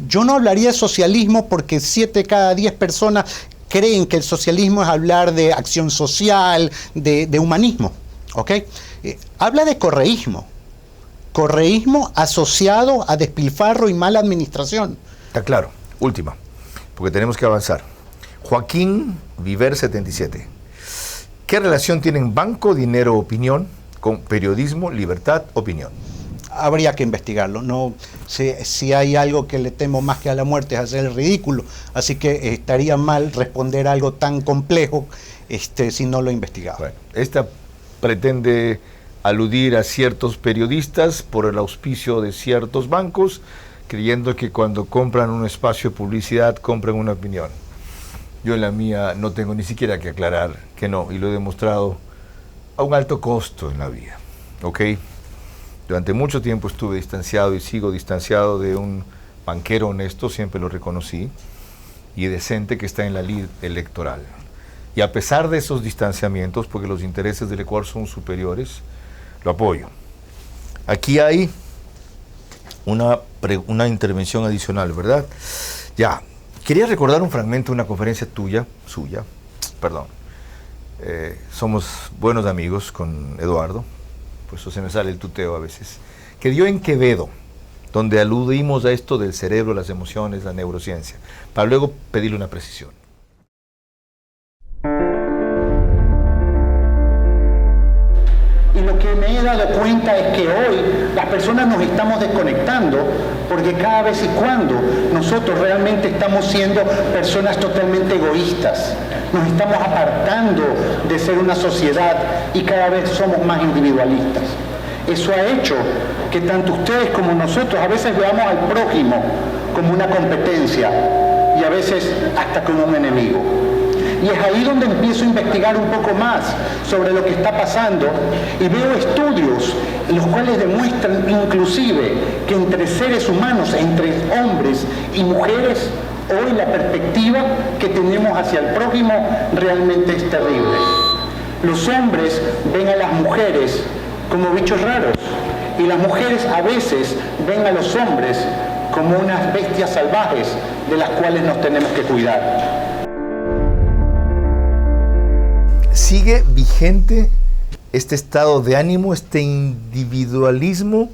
Yo no hablaría de socialismo porque 7 de cada 10 personas creen que el socialismo es hablar de acción social, de humanismo. ¿Ok? Habla de correísmo. Correísmo asociado a despilfarro y mala administración. Está claro. Última, porque tenemos que avanzar. Joaquín Viver 77. ¿Qué relación tienen banco, dinero, opinión con periodismo, libertad, opinión? Habría que investigarlo. No, si hay algo que le temo más que a la muerte es hacer el ridículo. Así que estaría mal responder algo tan complejo si no lo investigaba. Bueno, esta pretende aludir a ciertos periodistas por el auspicio de ciertos bancos, creyendo que cuando compran un espacio de publicidad compran una opinión. Yo en la mía no tengo ni siquiera que aclarar que no, y lo he demostrado a un alto costo en la vida. ¿Ok? Durante mucho tiempo estuve distanciado y sigo distanciado de un banquero honesto, siempre lo reconocí, y decente que está en la lid electoral. Y a pesar de esos distanciamientos, porque los intereses del Ecuador son superiores, lo apoyo. Aquí hay una intervención adicional, ¿verdad? Ya, quería recordar un fragmento de una conferencia suya, somos buenos amigos con Eduardo, por eso se me sale el tuteo a veces, que dio en Quevedo, donde aludimos a esto del cerebro, las emociones, la neurociencia, para luego pedirle una precisión. Y lo que me he dado cuenta es que hoy las personas nos estamos desconectando porque cada vez y cuando nosotros realmente estamos siendo personas totalmente egoístas. Nos estamos apartando de ser una sociedad y cada vez somos más individualistas. Eso ha hecho que tanto ustedes como nosotros a veces veamos al prójimo como una competencia y a veces hasta como un enemigo. Y es ahí donde empiezo a investigar un poco más sobre lo que está pasando y veo estudios los cuales demuestran inclusive que entre seres humanos, entre hombres y mujeres, hoy la perspectiva que tenemos hacia el prójimo realmente es terrible. Los hombres ven a las mujeres como bichos raros y las mujeres a veces ven a los hombres como unas bestias salvajes de las cuales nos tenemos que cuidar. ¿Sigue vigente este estado de ánimo, este individualismo,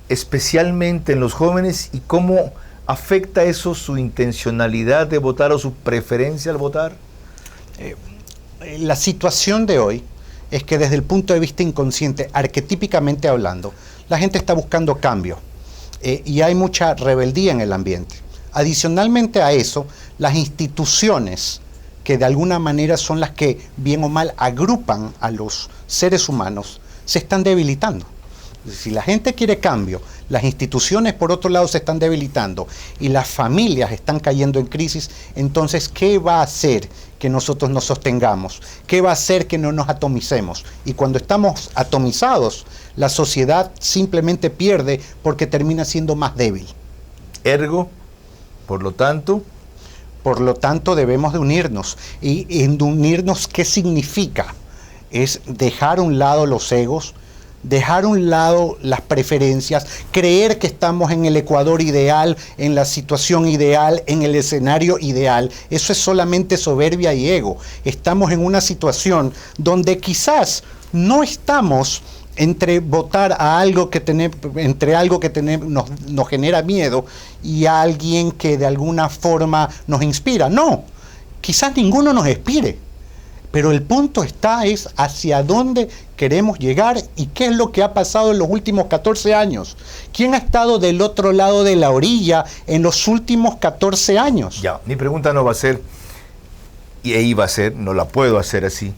especialmente en los jóvenes, y cómo afecta eso su intencionalidad de votar o su preferencia al votar? La situación de hoy es que desde el punto de vista inconsciente, arquetípicamente hablando, la gente está buscando cambio y hay mucha rebeldía en el ambiente. Adicionalmente a eso, las instituciones que de alguna manera son las que bien o mal agrupan a los seres humanos, se están debilitando. Si la gente quiere cambio, las instituciones por otro lado se están debilitando y las familias están cayendo en crisis, entonces ¿qué va a hacer que nosotros nos sostengamos? ¿Qué va a hacer que no nos atomicemos? Y cuando estamos atomizados, la sociedad simplemente pierde porque termina siendo más débil. Ergo, por lo tanto debemos de unirnos. ¿Y en unirnos qué significa? Es dejar a un lado los egos, dejar a un lado las preferencias, creer que estamos en el Ecuador ideal, en la situación ideal, en el escenario ideal. Eso es solamente soberbia y ego. Estamos en una situación donde quizás no estamos entre votar a algo que nos genera miedo y a alguien que de alguna forma nos inspira. No, quizás ninguno nos inspire. Pero el punto es hacia dónde queremos llegar y qué es lo que ha pasado en los últimos 14 años. ¿Quién ha estado del otro lado de la orilla en los últimos 14 años? Ya, mi pregunta no va a ser, y iba a ser, no la puedo hacer así,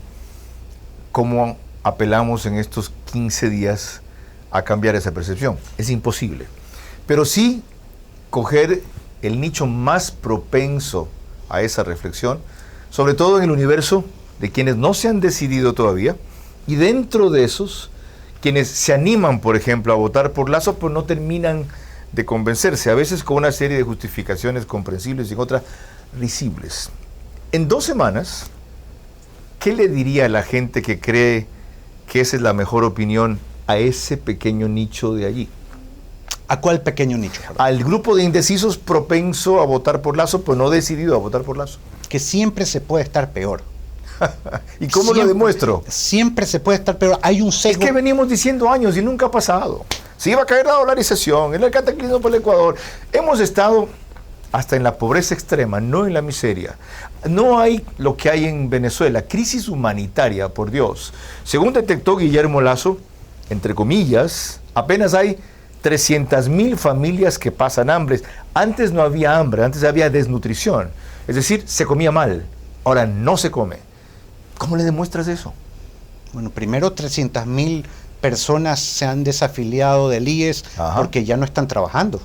¿cómo apelamos en estos 15 días a cambiar esa percepción? Es imposible. Pero sí coger el nicho más propenso a esa reflexión, sobre todo en el universo de quienes no se han decidido todavía, y dentro de esos, quienes se animan, por ejemplo, a votar por Lasso, pues no terminan de convencerse, a veces con una serie de justificaciones comprensibles y otras risibles. En 2 semanas, ¿qué le diría a la gente que cree que esa es la mejor opinión a ese pequeño nicho de allí? ¿A cuál pequeño nicho? Al grupo de indecisos propenso a votar por Lasso, pues no decidido a votar por Lasso. Que siempre se puede estar peor. ¿Y cómo lo demuestro? Siempre se puede estar peor. Hay un sesgo. Es que venimos diciendo años y nunca ha pasado. Se iba a caer la dolarización, el cataclismo por el Ecuador. Hemos estado hasta en la pobreza extrema, no en la miseria. No hay lo que hay en Venezuela, crisis humanitaria, por Dios. Según detectó Guillermo Lasso, entre comillas, apenas hay 300,000 familias que pasan hambre. Antes no había hambre, antes había desnutrición. Es decir, se comía mal, ahora no se come. ¿Cómo le demuestras eso? Bueno, primero 300,000 personas se han desafiliado del IES porque ya no están trabajando.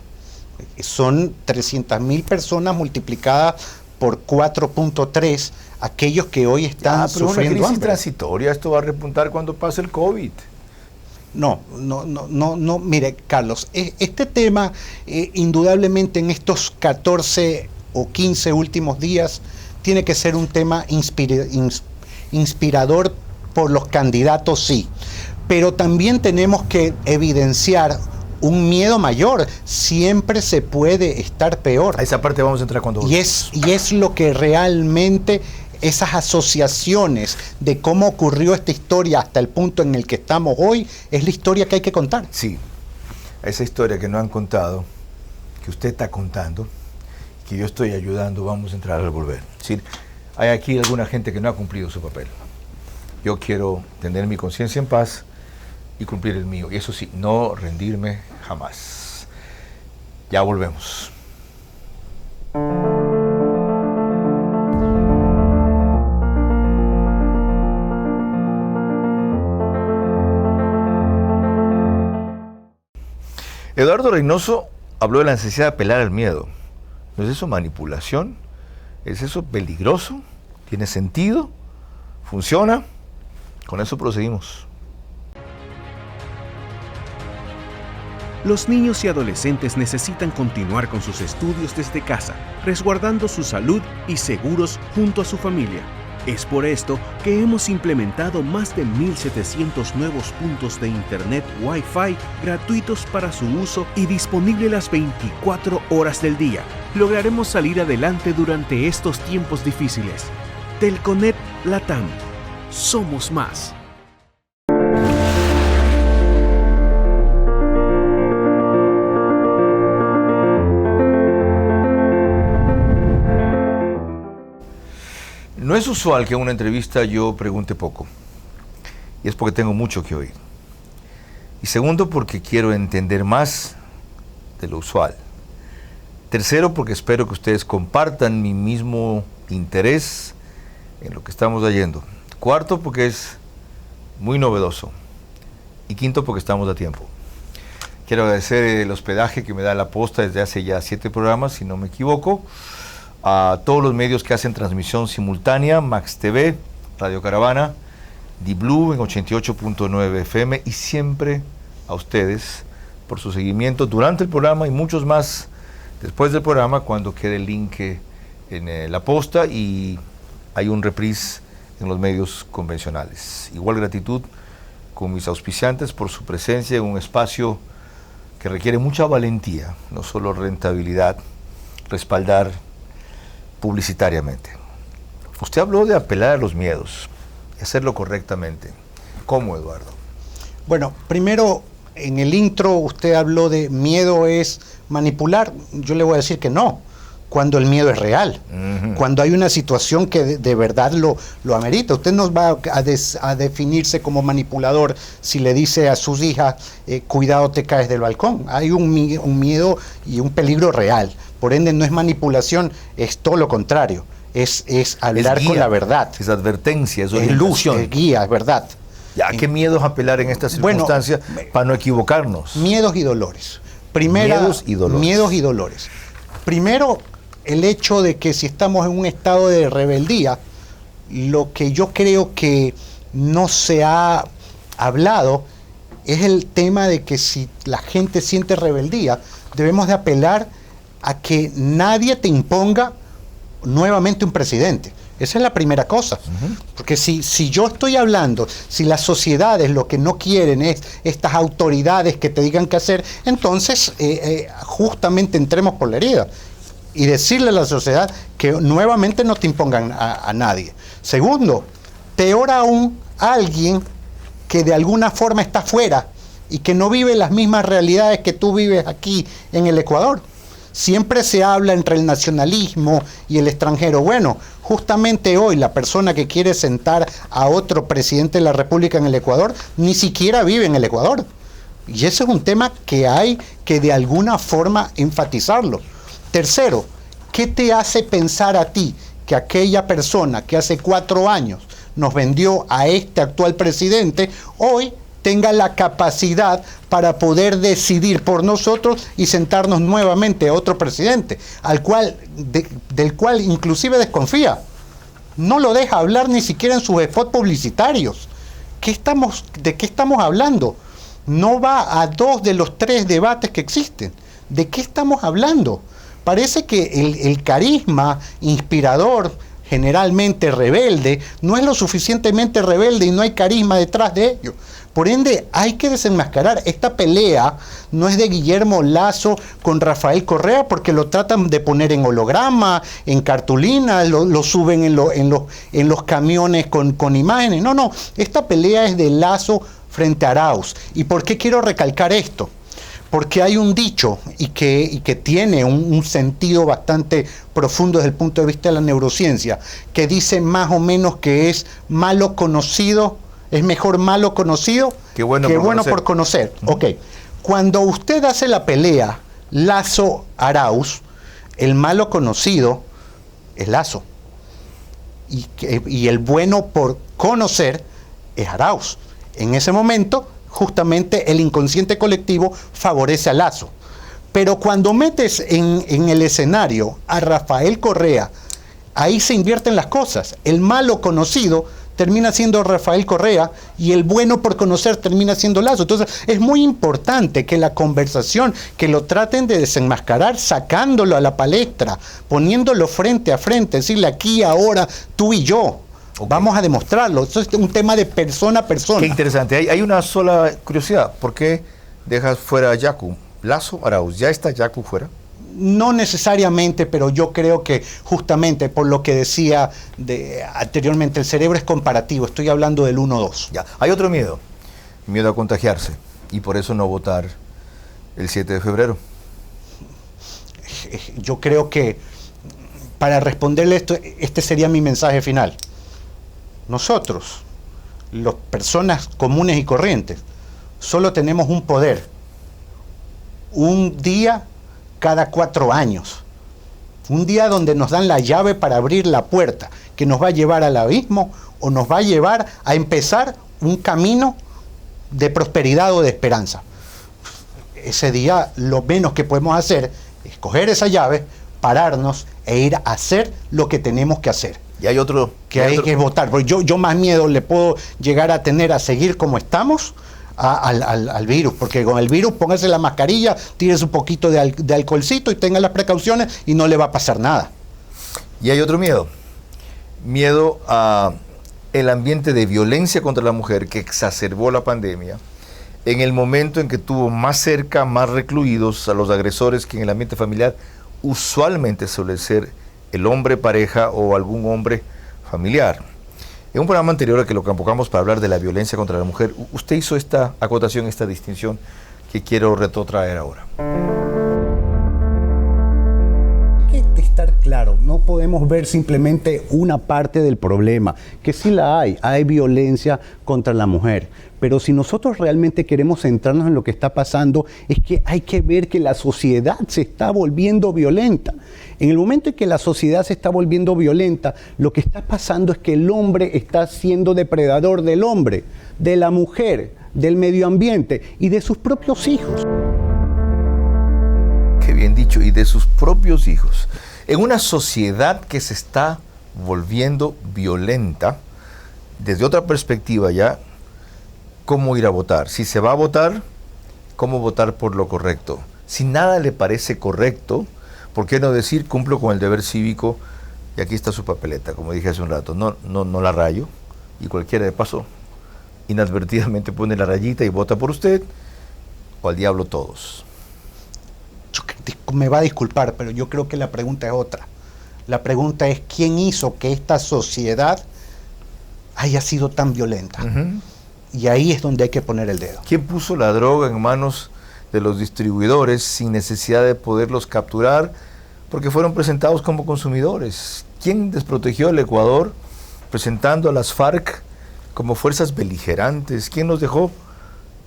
Son 300,000 personas multiplicadas por 4.3 aquellos que hoy están sufriendo hambre. Pero una crisis hambre. transitoria, esto va a repuntar cuando pase el COVID. No, mire, Carlos, este tema indudablemente en estos 14 o 15 últimos días tiene que ser un tema inspirador por los candidatos, sí, pero también tenemos que evidenciar un miedo mayor. Siempre se puede estar peor. A esa parte vamos a entrar cuando... Y es lo que realmente esas asociaciones de cómo ocurrió esta historia hasta el punto en el que estamos hoy, es la historia que hay que contar. Sí, esa historia que no han contado, que usted está contando, que yo estoy ayudando, vamos a entrar al volver. ¿Sí? Hay aquí alguna gente que no ha cumplido su papel. Yo quiero tener mi conciencia en paz y cumplir el mío. Y eso sí, no rendirme jamás. Ya volvemos. Eduardo Reynoso habló de la necesidad de apelar al miedo. ¿No es eso manipulación? ¿Es eso peligroso? ¿Tiene sentido? ¿Funciona? Con eso proseguimos. Los niños y adolescentes necesitan continuar con sus estudios desde casa, resguardando su salud y seguros junto a su familia. Es por esto que hemos implementado más de 1,700 nuevos puntos de Internet Wi-Fi gratuitos para su uso y disponible las 24 horas del día. Lograremos salir adelante durante estos tiempos difíciles. Telconet Latam. Somos más. No es usual que en una entrevista yo pregunte poco. Y es porque tengo mucho que oír. Y segundo, porque quiero entender más de lo usual. Tercero, porque espero que ustedes compartan mi mismo interés en lo que estamos haciendo. Cuarto, porque es muy novedoso. Y quinto, porque estamos a tiempo. Quiero agradecer el hospedaje que me da La Posta desde hace ya 7 programas, si no me equivoco. A todos los medios que hacen transmisión simultánea, Max TV, Radio Caravana, D-Blue en 88.9 FM, y siempre a ustedes por su seguimiento durante el programa y muchos más después del programa, cuando quede el link en La Posta y hay un reprise en los medios convencionales. Igual gratitud con mis auspiciantes por su presencia en un espacio que requiere mucha valentía, no solo rentabilidad, respaldar publicitariamente. Usted habló de apelar a los miedos y hacerlo correctamente. ¿Cómo, Eduardo? Bueno, primero, en el intro usted habló de miedo es manipular. Yo le voy a decir que no, cuando el miedo es real, cuando hay una situación que de verdad lo amerita. Usted no va a definirse como manipulador si le dice a sus hijas, cuidado, te caes del balcón. Hay un miedo y un peligro real. Por ende, no es manipulación, es todo lo contrario. Es hablar con la verdad. Es advertencia, es orientación. Es luz, es guía, es verdad. ¿A qué miedos apelar en esta circunstancia para no equivocarnos? Miedos y dolores. Miedos y dolores. Primero, el hecho de que si estamos en un estado de rebeldía, lo que yo creo que no se ha hablado es el tema de que si la gente siente rebeldía, debemos de apelar a que nadie te imponga nuevamente un presidente. Esa es la primera cosa. Porque si yo estoy hablando, si las sociedades lo que no quieren es estas autoridades que te digan qué hacer, entonces justamente entremos por la herida y decirle a la sociedad que nuevamente no te impongan a nadie. Segundo, peor aún, alguien que de alguna forma está fuera y que no vive las mismas realidades que tú vives aquí en el Ecuador. Siempre se habla entre el nacionalismo y el extranjero. Bueno, justamente hoy la persona que quiere sentar a otro presidente de la República en el Ecuador ni siquiera vive en el Ecuador. Y ese es un tema que hay que de alguna forma enfatizarlo. Tercero, ¿qué te hace pensar a ti que aquella persona que hace 4 años nos vendió a este actual presidente, hoy tenga la capacidad para poder decidir por nosotros y sentarnos nuevamente a otro presidente, del cual inclusive desconfía? No lo deja hablar ni siquiera en sus spots publicitarios. ¿De qué estamos hablando? No va a 2 de los 3 debates que existen. ¿De qué estamos hablando? Parece que el carisma inspirador, generalmente rebelde, no es lo suficientemente rebelde y no hay carisma detrás de ello. Por ende, hay que desenmascarar. Esta pelea no es de Guillermo Lasso con Rafael Correa, porque lo tratan de poner en holograma, en cartulina, lo suben en los camiones con imágenes. No, esta pelea es de Lasso frente a Arauz. ¿Y por qué quiero recalcar esto? Porque hay un dicho y que tiene un sentido bastante profundo desde el punto de vista de la neurociencia, que dice más o menos que es malo conocido. Es mejor malo conocido que bueno por conocer. Ok. Cuando usted hace la pelea Lasso-Arauz, el malo conocido es Lasso. Y el bueno por conocer es Arauz. En ese momento, justamente el inconsciente colectivo favorece a Lasso. Pero cuando metes en el escenario a Rafael Correa, ahí se invierten las cosas. El malo conocido termina siendo Rafael Correa y el bueno por conocer termina siendo Lasso. Entonces es muy importante que la conversación, que lo traten de desenmascarar, sacándolo a la palestra, poniéndolo frente a frente, decirle aquí, ahora, tú y yo. Okay. Vamos a demostrarlo. Eso es un tema de persona a persona. Qué interesante. Hay una sola curiosidad. ¿Por qué dejas fuera a Yacu? Lasso, Arauz, ¿ya está Yacu fuera? No necesariamente, pero yo creo que justamente por lo que decía anteriormente, el cerebro es comparativo. Estoy hablando del 1-2. Ya. Hay otro miedo a contagiarse, y por eso no votar el 7 de febrero. Yo creo que para responderle esto, este sería mi mensaje final. Nosotros, las personas comunes y corrientes, solo tenemos un poder. Un día cada 4 años. Un día donde nos dan la llave para abrir la puerta, que nos va a llevar al abismo o nos va a llevar a empezar un camino de prosperidad o de esperanza. Ese día lo menos que podemos hacer es coger esa llave, pararnos e ir a hacer lo que tenemos que hacer. Y hay otro... Hay que votar. Porque yo más miedo le puedo llegar a tener a seguir como estamos al virus, porque con el virus póngase la mascarilla, tires un poquito de alcoholcito y tenga las precauciones y no le va a pasar nada. Y hay otro miedo a el ambiente de violencia contra la mujer que exacerbó la pandemia en el momento en que tuvo más cerca, más recluidos a los agresores, que en el ambiente familiar usualmente suele ser el hombre pareja o algún hombre familiar. En un programa anterior al que lo convocamos para hablar de la violencia contra la mujer, usted hizo esta acotación, esta distinción que quiero retrotraer ahora. Hay que estar claro, no podemos ver simplemente una parte del problema, que sí la hay violencia contra la mujer, pero si nosotros realmente queremos centrarnos en lo que está pasando, es que hay que ver que la sociedad se está volviendo violenta. En el momento en que la sociedad se está volviendo violenta, lo que está pasando es que el hombre está siendo depredador del hombre, de la mujer, del medio ambiente y de sus propios hijos. Qué bien dicho, y de sus propios hijos. En una sociedad que se está volviendo violenta, desde otra perspectiva ya, ¿cómo ir a votar? Si se va a votar, ¿cómo votar por lo correcto? Si nada le parece correcto, ¿por qué no decir cumplo con el deber cívico y aquí está su papeleta? Como dije hace un rato, no la rayo, y cualquiera de paso inadvertidamente pone la rayita y vota por usted, o al diablo todos. Me va a disculpar, pero yo creo que la pregunta es otra. La pregunta es ¿quién hizo que esta sociedad haya sido tan violenta? Y ahí es donde hay que poner el dedo. ¿Quién puso la droga en manos de los distribuidores sin necesidad de poderlos capturar porque fueron presentados como consumidores? ¿Quién desprotegió al Ecuador presentando a las FARC como fuerzas beligerantes? ¿Quién nos dejó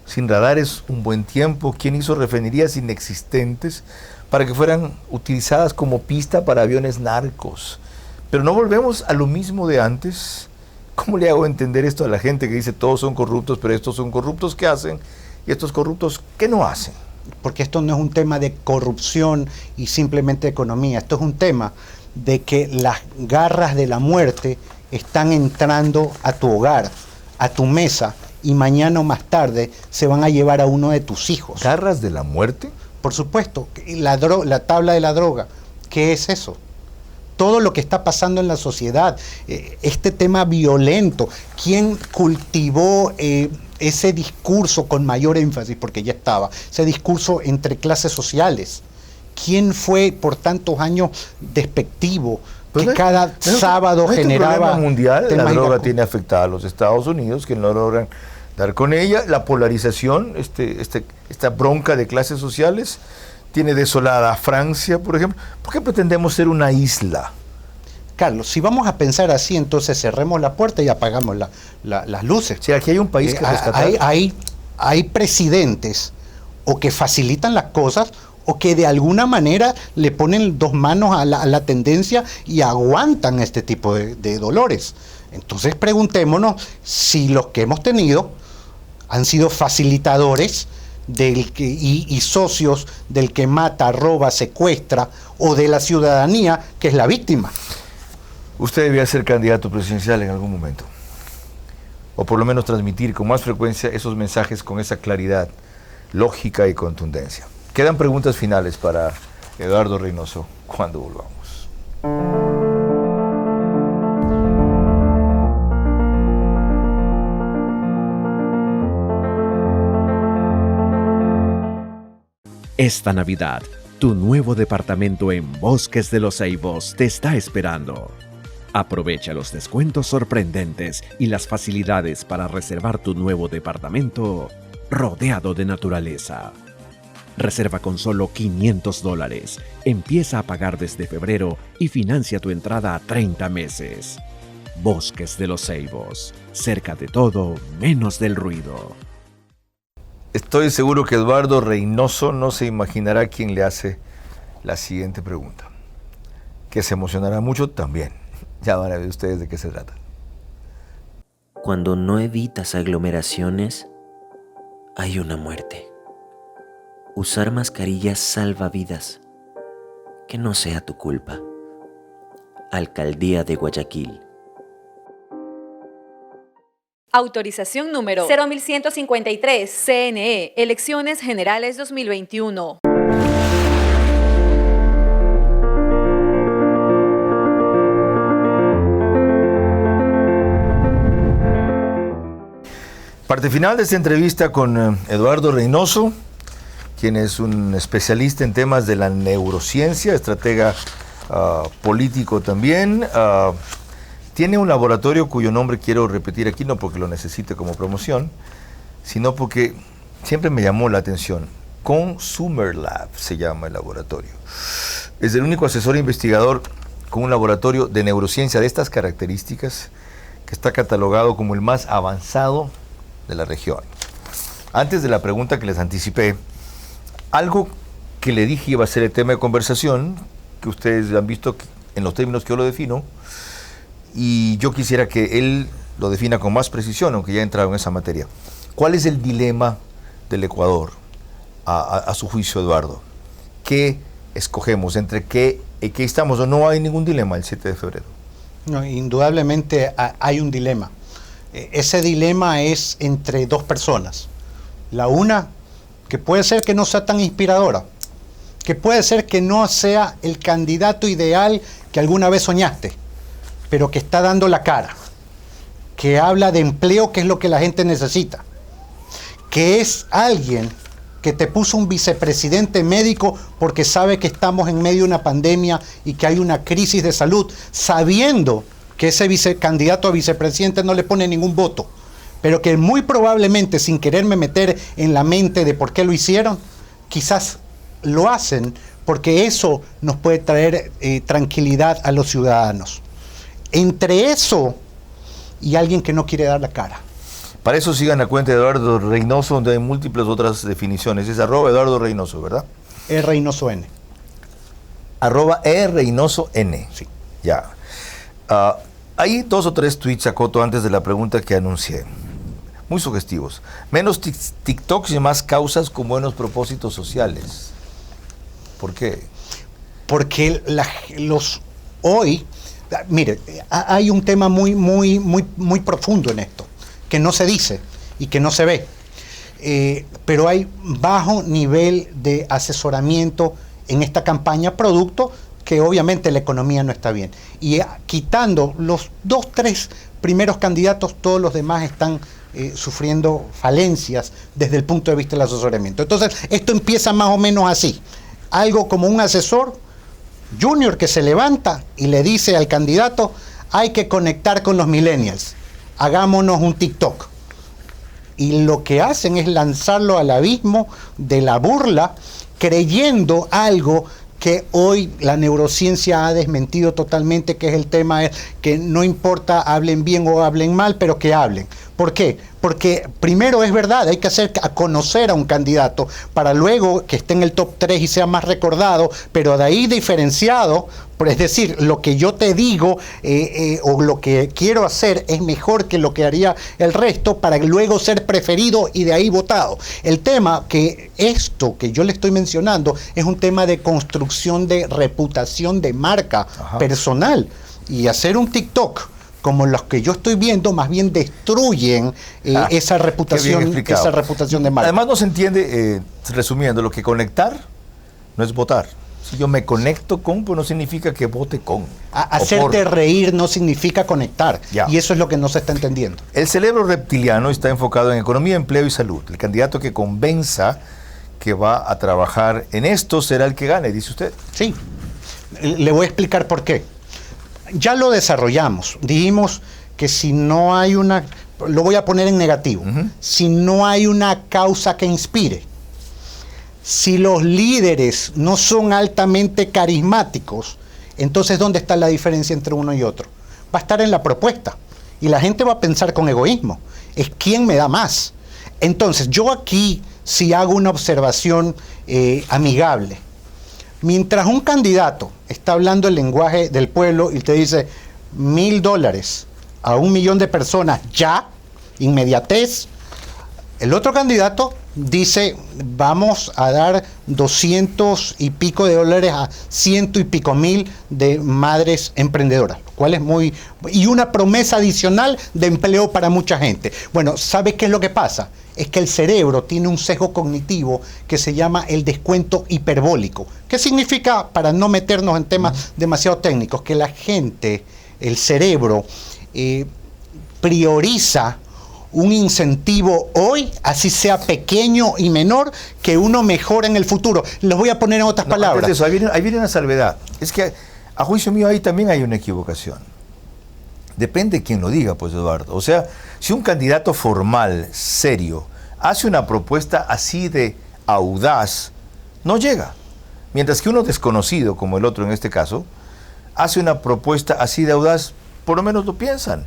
sin radares un buen tiempo? ¿Quién hizo refinerías inexistentes para que fueran utilizadas como pista para aviones narcos? Pero no volvemos a lo mismo de antes. ¿Cómo le hago entender esto a la gente que dice todos son corruptos, pero estos son corruptos que hacen y estos corruptos que no hacen? Porque esto no es un tema de corrupción y simplemente economía. Esto es un tema de que las garras de la muerte están entrando a tu hogar, a tu mesa, y mañana o más tarde se van a llevar a uno de tus hijos. ¿Garras de la muerte? Por supuesto. La tabla de la droga, ¿qué es eso? Todo lo que está pasando en la sociedad, este tema violento, ¿quién cultivó ese discurso con mayor énfasis? Porque ya estaba, ese discurso entre clases sociales. ¿Quién fue por tantos años despectivo? Que cada sábado generaba... problema mundial, la droga tiene afectada a los Estados Unidos, que no logran dar con ella. La polarización, esta bronca de clases sociales, tiene desolada a Francia, por ejemplo. ¿Por qué pretendemos ser una isla? Carlos, si vamos a pensar así, entonces cerremos la puerta y apagamos las luces. Sí, aquí hay un país que rescatar. Hay presidentes o que facilitan las cosas o que de alguna manera le ponen dos manos a la tendencia y aguantan este tipo de dolores. Entonces preguntémonos si los que hemos tenido han sido facilitadores y socios del que mata, roba, secuestra, o de la ciudadanía que es la víctima. Usted debía ser candidato presidencial en algún momento, o por lo menos transmitir con más frecuencia esos mensajes con esa claridad, lógica y contundencia. Quedan preguntas finales para Eduardo Reynoso cuando volvamos. Esta Navidad, tu nuevo departamento en Bosques de los Ceibos te está esperando. Aprovecha los descuentos sorprendentes y las facilidades para reservar tu nuevo departamento rodeado de naturaleza. Reserva con solo $500. Empieza a pagar desde febrero y financia tu entrada a 30 meses. Bosques de los Ceibos. Cerca de todo, menos del ruido. Estoy seguro que Eduardo Reynoso no se imaginará quién le hace la siguiente pregunta, que se emocionará mucho también. Ya van a ver ustedes de qué se trata. Cuando no evitas aglomeraciones, hay una muerte. Usar mascarillas salva vidas. Que no sea tu culpa. Alcaldía de Guayaquil. Autorización número 0153. CNE. Elecciones Generales 2021. Parte final de esta entrevista con Eduardo Reynoso, quien es un especialista en temas de la neurociencia, estratega político también. Tiene un laboratorio cuyo nombre quiero repetir aquí, no porque lo necesite como promoción, sino porque siempre me llamó la atención. Consumer Lab se llama el laboratorio. Es el único asesor investigador con un laboratorio de neurociencia de estas características que está catalogado como el más avanzado de la región. Antes de la pregunta que les anticipé, algo que le dije iba a ser el tema de conversación, que ustedes han visto en los términos que yo lo defino, y yo quisiera que él lo defina con más precisión, aunque ya he entrado en esa materia. ¿Cuál es el dilema del Ecuador, a su juicio, Eduardo? ¿Qué escogemos? ¿Entre qué estamos? ¿O no hay ningún dilema el 7 de febrero? No, indudablemente hay un dilema. Ese dilema es entre dos personas. La una, que puede ser que no sea tan inspiradora, que puede ser que no sea el candidato ideal que alguna vez soñaste, pero que está dando la cara, que habla de empleo, que es lo que la gente necesita, que es alguien que te puso un vicepresidente médico porque sabe que estamos en medio de una pandemia y que hay una crisis de salud, sabiendo que ese candidato a vicepresidente no le pone ningún voto, pero que muy probablemente, sin quererme meter en la mente de por qué lo hicieron, quizás lo hacen porque eso nos puede traer tranquilidad a los ciudadanos. Entre eso y alguien que no quiere dar la cara. Para eso sigan la cuenta de Eduardo Reynoso, donde hay múltiples otras definiciones. Es @Eduardo Reynoso, ¿verdad? Reynoso N. @Reynoso N. Sí. Ya. Hay 2 o 3 tweets, acoto, antes de la pregunta que anuncié. Muy sugestivos. Menos TikToks y más causas con buenos propósitos sociales. ¿Por qué? Porque hoy, mire, hay un tema muy profundo en esto, que no se dice y que no se ve. Pero hay bajo nivel de asesoramiento en esta campaña, producto que obviamente la economía no está bien. Y quitando los 2, 3 primeros candidatos, todos los demás están sufriendo falencias desde el punto de vista del asesoramiento. Entonces, esto empieza más o menos así. Algo como un asesor junior que se levanta y le dice al candidato: hay que conectar con los millennials, hagámonos un TikTok. Y lo que hacen es lanzarlo al abismo de la burla, creyendo algo que hoy la neurociencia ha desmentido totalmente, que es el tema que no importa hablen bien o hablen mal, pero que hablen. ¿Por qué? Porque primero es verdad, hay que hacer a conocer a un candidato para luego que esté en el top 3 y sea más recordado, pero de ahí diferenciado, es decir, lo que yo te digo o lo que quiero hacer es mejor que lo que haría el resto para luego ser preferido y de ahí votado. El tema que esto que yo le estoy mencionando es un tema de construcción de reputación de marca personal, y hacer un TikTok como los que yo estoy viendo, más bien destruyen esa reputación de marca. Además no se entiende, resumiendo, lo que conectar no es votar. Si yo me conecto con, pues no significa que vote con. Hacerte reír no significa conectar. Ya. Y eso es lo que no se está entendiendo. El cerebro reptiliano está enfocado en economía, empleo y salud. El candidato que convenza que va a trabajar en esto será el que gane, dice usted. Sí. Le voy a explicar por qué. Ya lo desarrollamos. Dijimos que si no hay una, lo voy a poner en negativo, si no hay una causa que inspire, si los líderes no son altamente carismáticos, entonces ¿dónde está la diferencia entre uno y otro? Va a estar en la propuesta. Y la gente va a pensar con egoísmo. Es quién me da más. Entonces, yo aquí sí hago una observación amigable. Mientras un candidato está hablando el lenguaje del pueblo y te dice $1,000 a 1 millón de personas ya, inmediatez, el otro candidato dice vamos a dar 200 y pico de dólares a 100 y pico mil de madres emprendedoras, lo cual es muy... y una promesa adicional de empleo para mucha gente. Bueno, ¿sabes qué es lo que pasa? Es que el cerebro tiene un sesgo cognitivo que se llama el descuento hiperbólico. ¿Qué significa, para no meternos en temas demasiado técnicos, que la gente, el cerebro, prioriza un incentivo hoy, así sea pequeño y menor, que uno mejora en el futuro? Los voy a poner en otras palabras. Eso, ahí viene una salvedad. Es que a juicio mío ahí también hay una equivocación. Depende de quién lo diga, pues, Eduardo. O sea, si un candidato formal, serio, hace una propuesta así de audaz, no llega. Mientras que uno desconocido, como el otro en este caso, hace una propuesta así de audaz, por lo menos lo piensan.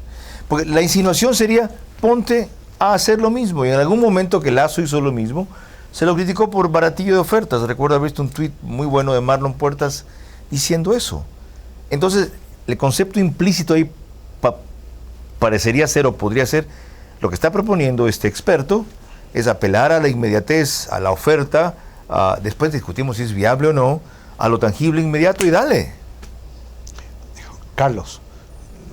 Porque la insinuación sería, ponte a hacer lo mismo. Y en algún momento que Lazo hizo lo mismo, se lo criticó por baratillo de ofertas. Recuerdo haber visto un tuit muy bueno de Marlon Puertas diciendo eso. Entonces, el concepto implícito ahí parecería ser o podría ser, lo que está proponiendo este experto es apelar a la inmediatez, a la oferta, después discutimos si es viable o no, a lo tangible inmediato y dale. Carlos,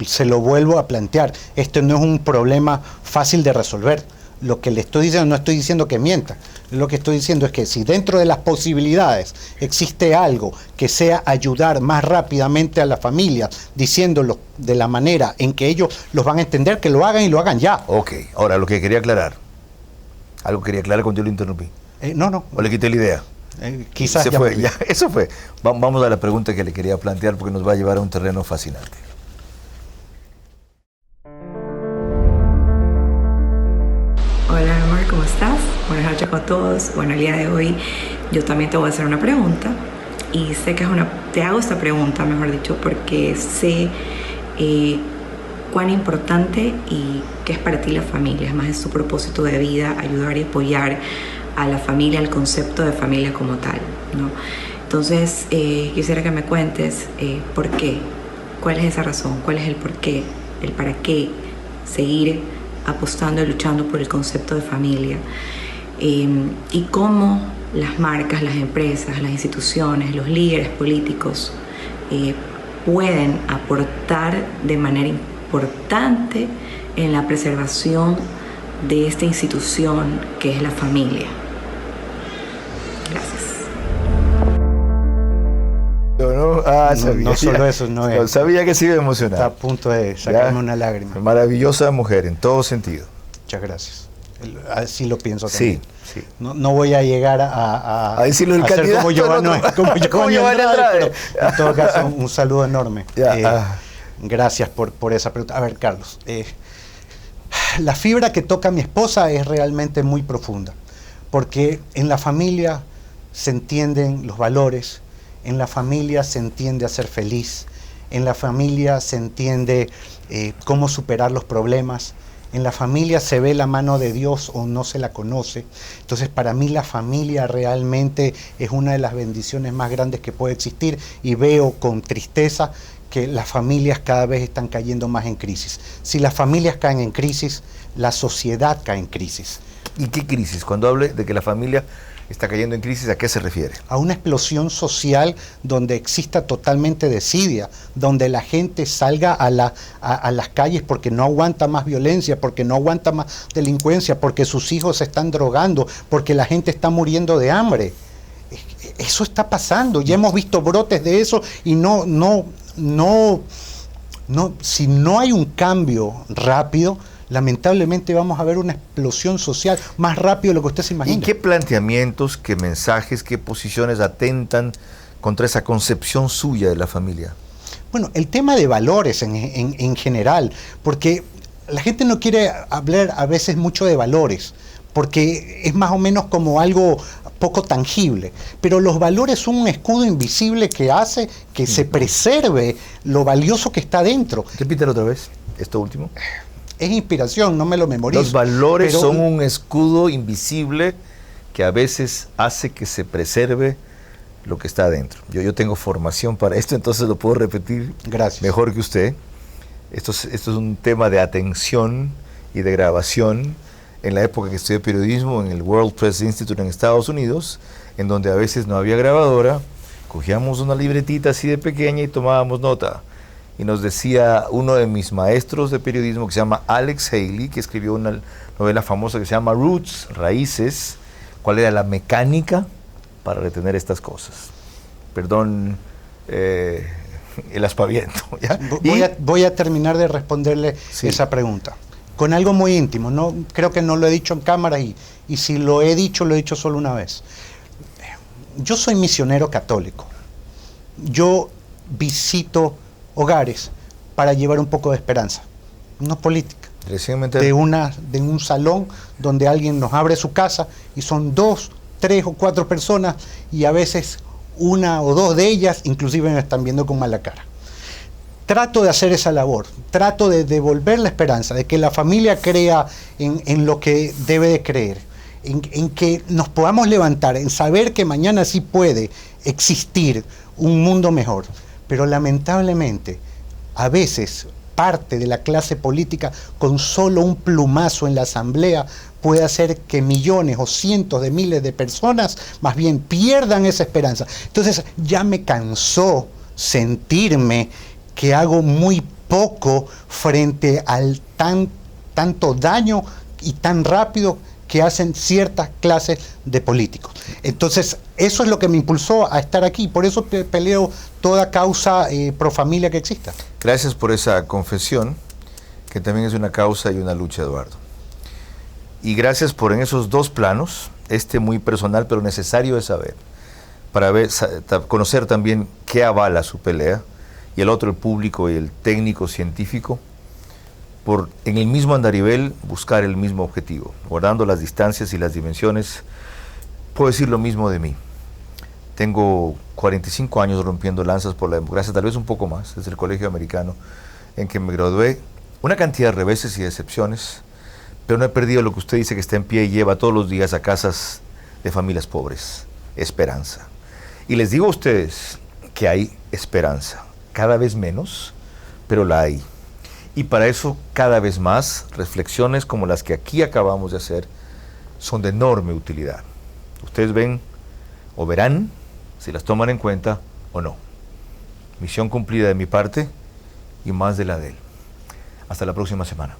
se lo vuelvo a plantear, esto no es un problema fácil de resolver. Lo que le estoy diciendo, no estoy diciendo que mienta, lo que estoy diciendo es que si dentro de las posibilidades existe algo que sea ayudar más rápidamente a las familias, diciéndolo de la manera en que ellos los van a entender, que lo hagan y lo hagan ya. Ok, ahora lo que quería aclarar, algo quería aclarar cuando yo lo interrumpí. No. ¿O le quité la idea? Quizás se fue, ya, eso fue. Vamos a la pregunta que le quería plantear porque nos va a llevar a un terreno fascinante. Hola, mi amor, ¿cómo estás? Buenas noches con todos. Bueno, el día de hoy yo también te voy a hacer una pregunta y sé que te hago esta pregunta, mejor dicho, porque sé cuán importante y qué es para ti la familia. Es más, es tu propósito de vida, ayudar y apoyar a la familia, al concepto de familia como tal, ¿no? Entonces, quisiera que me cuentes por qué, cuál es esa razón, cuál es el por qué, el para qué seguir apostando y luchando por el concepto de familia, y cómo las marcas, las empresas, las instituciones, los líderes políticos pueden aportar de manera importante en la preservación de esta institución que es la familia. Gracias. No solo eso, sabía que se iba a emocionar. Está a punto de sacarme una lágrima. Maravillosa mujer en todo sentido. Muchas gracias. Así lo pienso también. Sí. No voy a llegar a decirlo el hacer como Giovanni Andrade, pero en todo caso un saludo enorme. Gracias por esa pregunta. A ver, Carlos, la fibra que toca mi esposa es realmente muy profunda, porque en la familia se entienden los valores, en la familia se entiende a ser feliz, en la familia se entiende cómo superar los problemas, en la familia se ve la mano de Dios o no se la conoce. Entonces, para mí la familia realmente es una de las bendiciones más grandes que puede existir, y veo con tristeza que las familias cada vez están cayendo más en crisis. Si las familias caen en crisis, la sociedad cae en crisis. ¿Y qué crisis? Cuando hable de que la familia está cayendo en crisis, ¿a qué se refiere? A una explosión social donde exista totalmente desidia, donde la gente salga a las calles porque no aguanta más violencia, porque no aguanta más delincuencia, porque sus hijos se están drogando, porque la gente está muriendo de hambre. Eso está pasando, ya hemos visto brotes de eso, y si no hay un cambio rápido, lamentablemente vamos a ver una explosión social más rápido de lo que usted se imagina. ¿Y qué planteamientos, qué mensajes, qué posiciones atentan contra esa concepción suya de la familia? Bueno, el tema de valores en general, porque la gente no quiere hablar a veces mucho de valores, porque es más o menos como algo poco tangible, pero los valores son un escudo invisible que hace que se preserve lo valioso que está dentro. Repítelo otra vez, esto último. Es inspiración, no me lo memorizo. Los valores son un escudo invisible que a veces hace que se preserve lo que está adentro. Yo tengo formación para esto, entonces lo puedo repetir mejor que usted. Esto es un tema de atención y de grabación. En la época que estudié periodismo en el World Press Institute en Estados Unidos, en donde a veces no había grabadora, cogíamos una libretita así de pequeña y tomábamos nota. Y nos decía uno de mis maestros de periodismo, que se llama Alex Haley, que escribió una novela famosa que se llama Roots, Raíces, cuál era la mecánica para retener estas cosas. Perdón el aspaviento. ¿Ya? Voy a terminar de responderle esa pregunta con algo muy íntimo. No, creo que no lo he dicho en cámara y si lo he dicho solo una vez. Yo soy misionero católico. Yo visito hogares para llevar un poco de esperanza, no política. De un salón donde alguien nos abre su casa y son 2, 3 o 4 personas y a veces 1 o 2 de ellas inclusive me están viendo con mala cara. Trato de hacer esa labor, trato de devolver la esperanza, de que la familia crea en lo que debe de creer, en que nos podamos levantar, en saber que mañana sí puede existir un mundo mejor. Pero lamentablemente, a veces, parte de la clase política, con solo un plumazo en la asamblea, puede hacer que millones o cientos de miles de personas más bien pierdan esa esperanza. Entonces, ya me cansó sentirme que hago muy poco frente al tanto daño y tan rápido que hacen ciertas clases de políticos. Entonces, eso es lo que me impulsó a estar aquí. Por eso peleo toda causa pro familia que exista. Gracias por esa confesión, que también es una causa y una lucha, Eduardo. Y gracias por en esos 2 planos, muy personal, pero necesario de saber, para conocer también qué avala su pelea, y el otro, el público y el técnico científico, por en el mismo andarivel buscar el mismo objetivo, guardando las distancias y las dimensiones. Puedo decir lo mismo de mí. Tengo 45 años rompiendo lanzas por la democracia, tal vez un poco más, desde el colegio americano en que me gradué. Una cantidad de reveses y decepciones, pero no he perdido lo que usted dice que está en pie y lleva todos los días a casas de familias pobres: esperanza. Y les digo a ustedes que hay esperanza, cada vez menos, pero la hay. Y para eso, cada vez más, reflexiones como las que aquí acabamos de hacer son de enorme utilidad. Ustedes ven o verán si las toman en cuenta o no. Misión cumplida de mi parte y más de la de él. Hasta la próxima semana.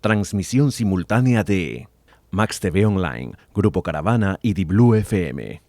Transmisión simultánea de Max TV Online, Grupo Caravana y Di Blue FM.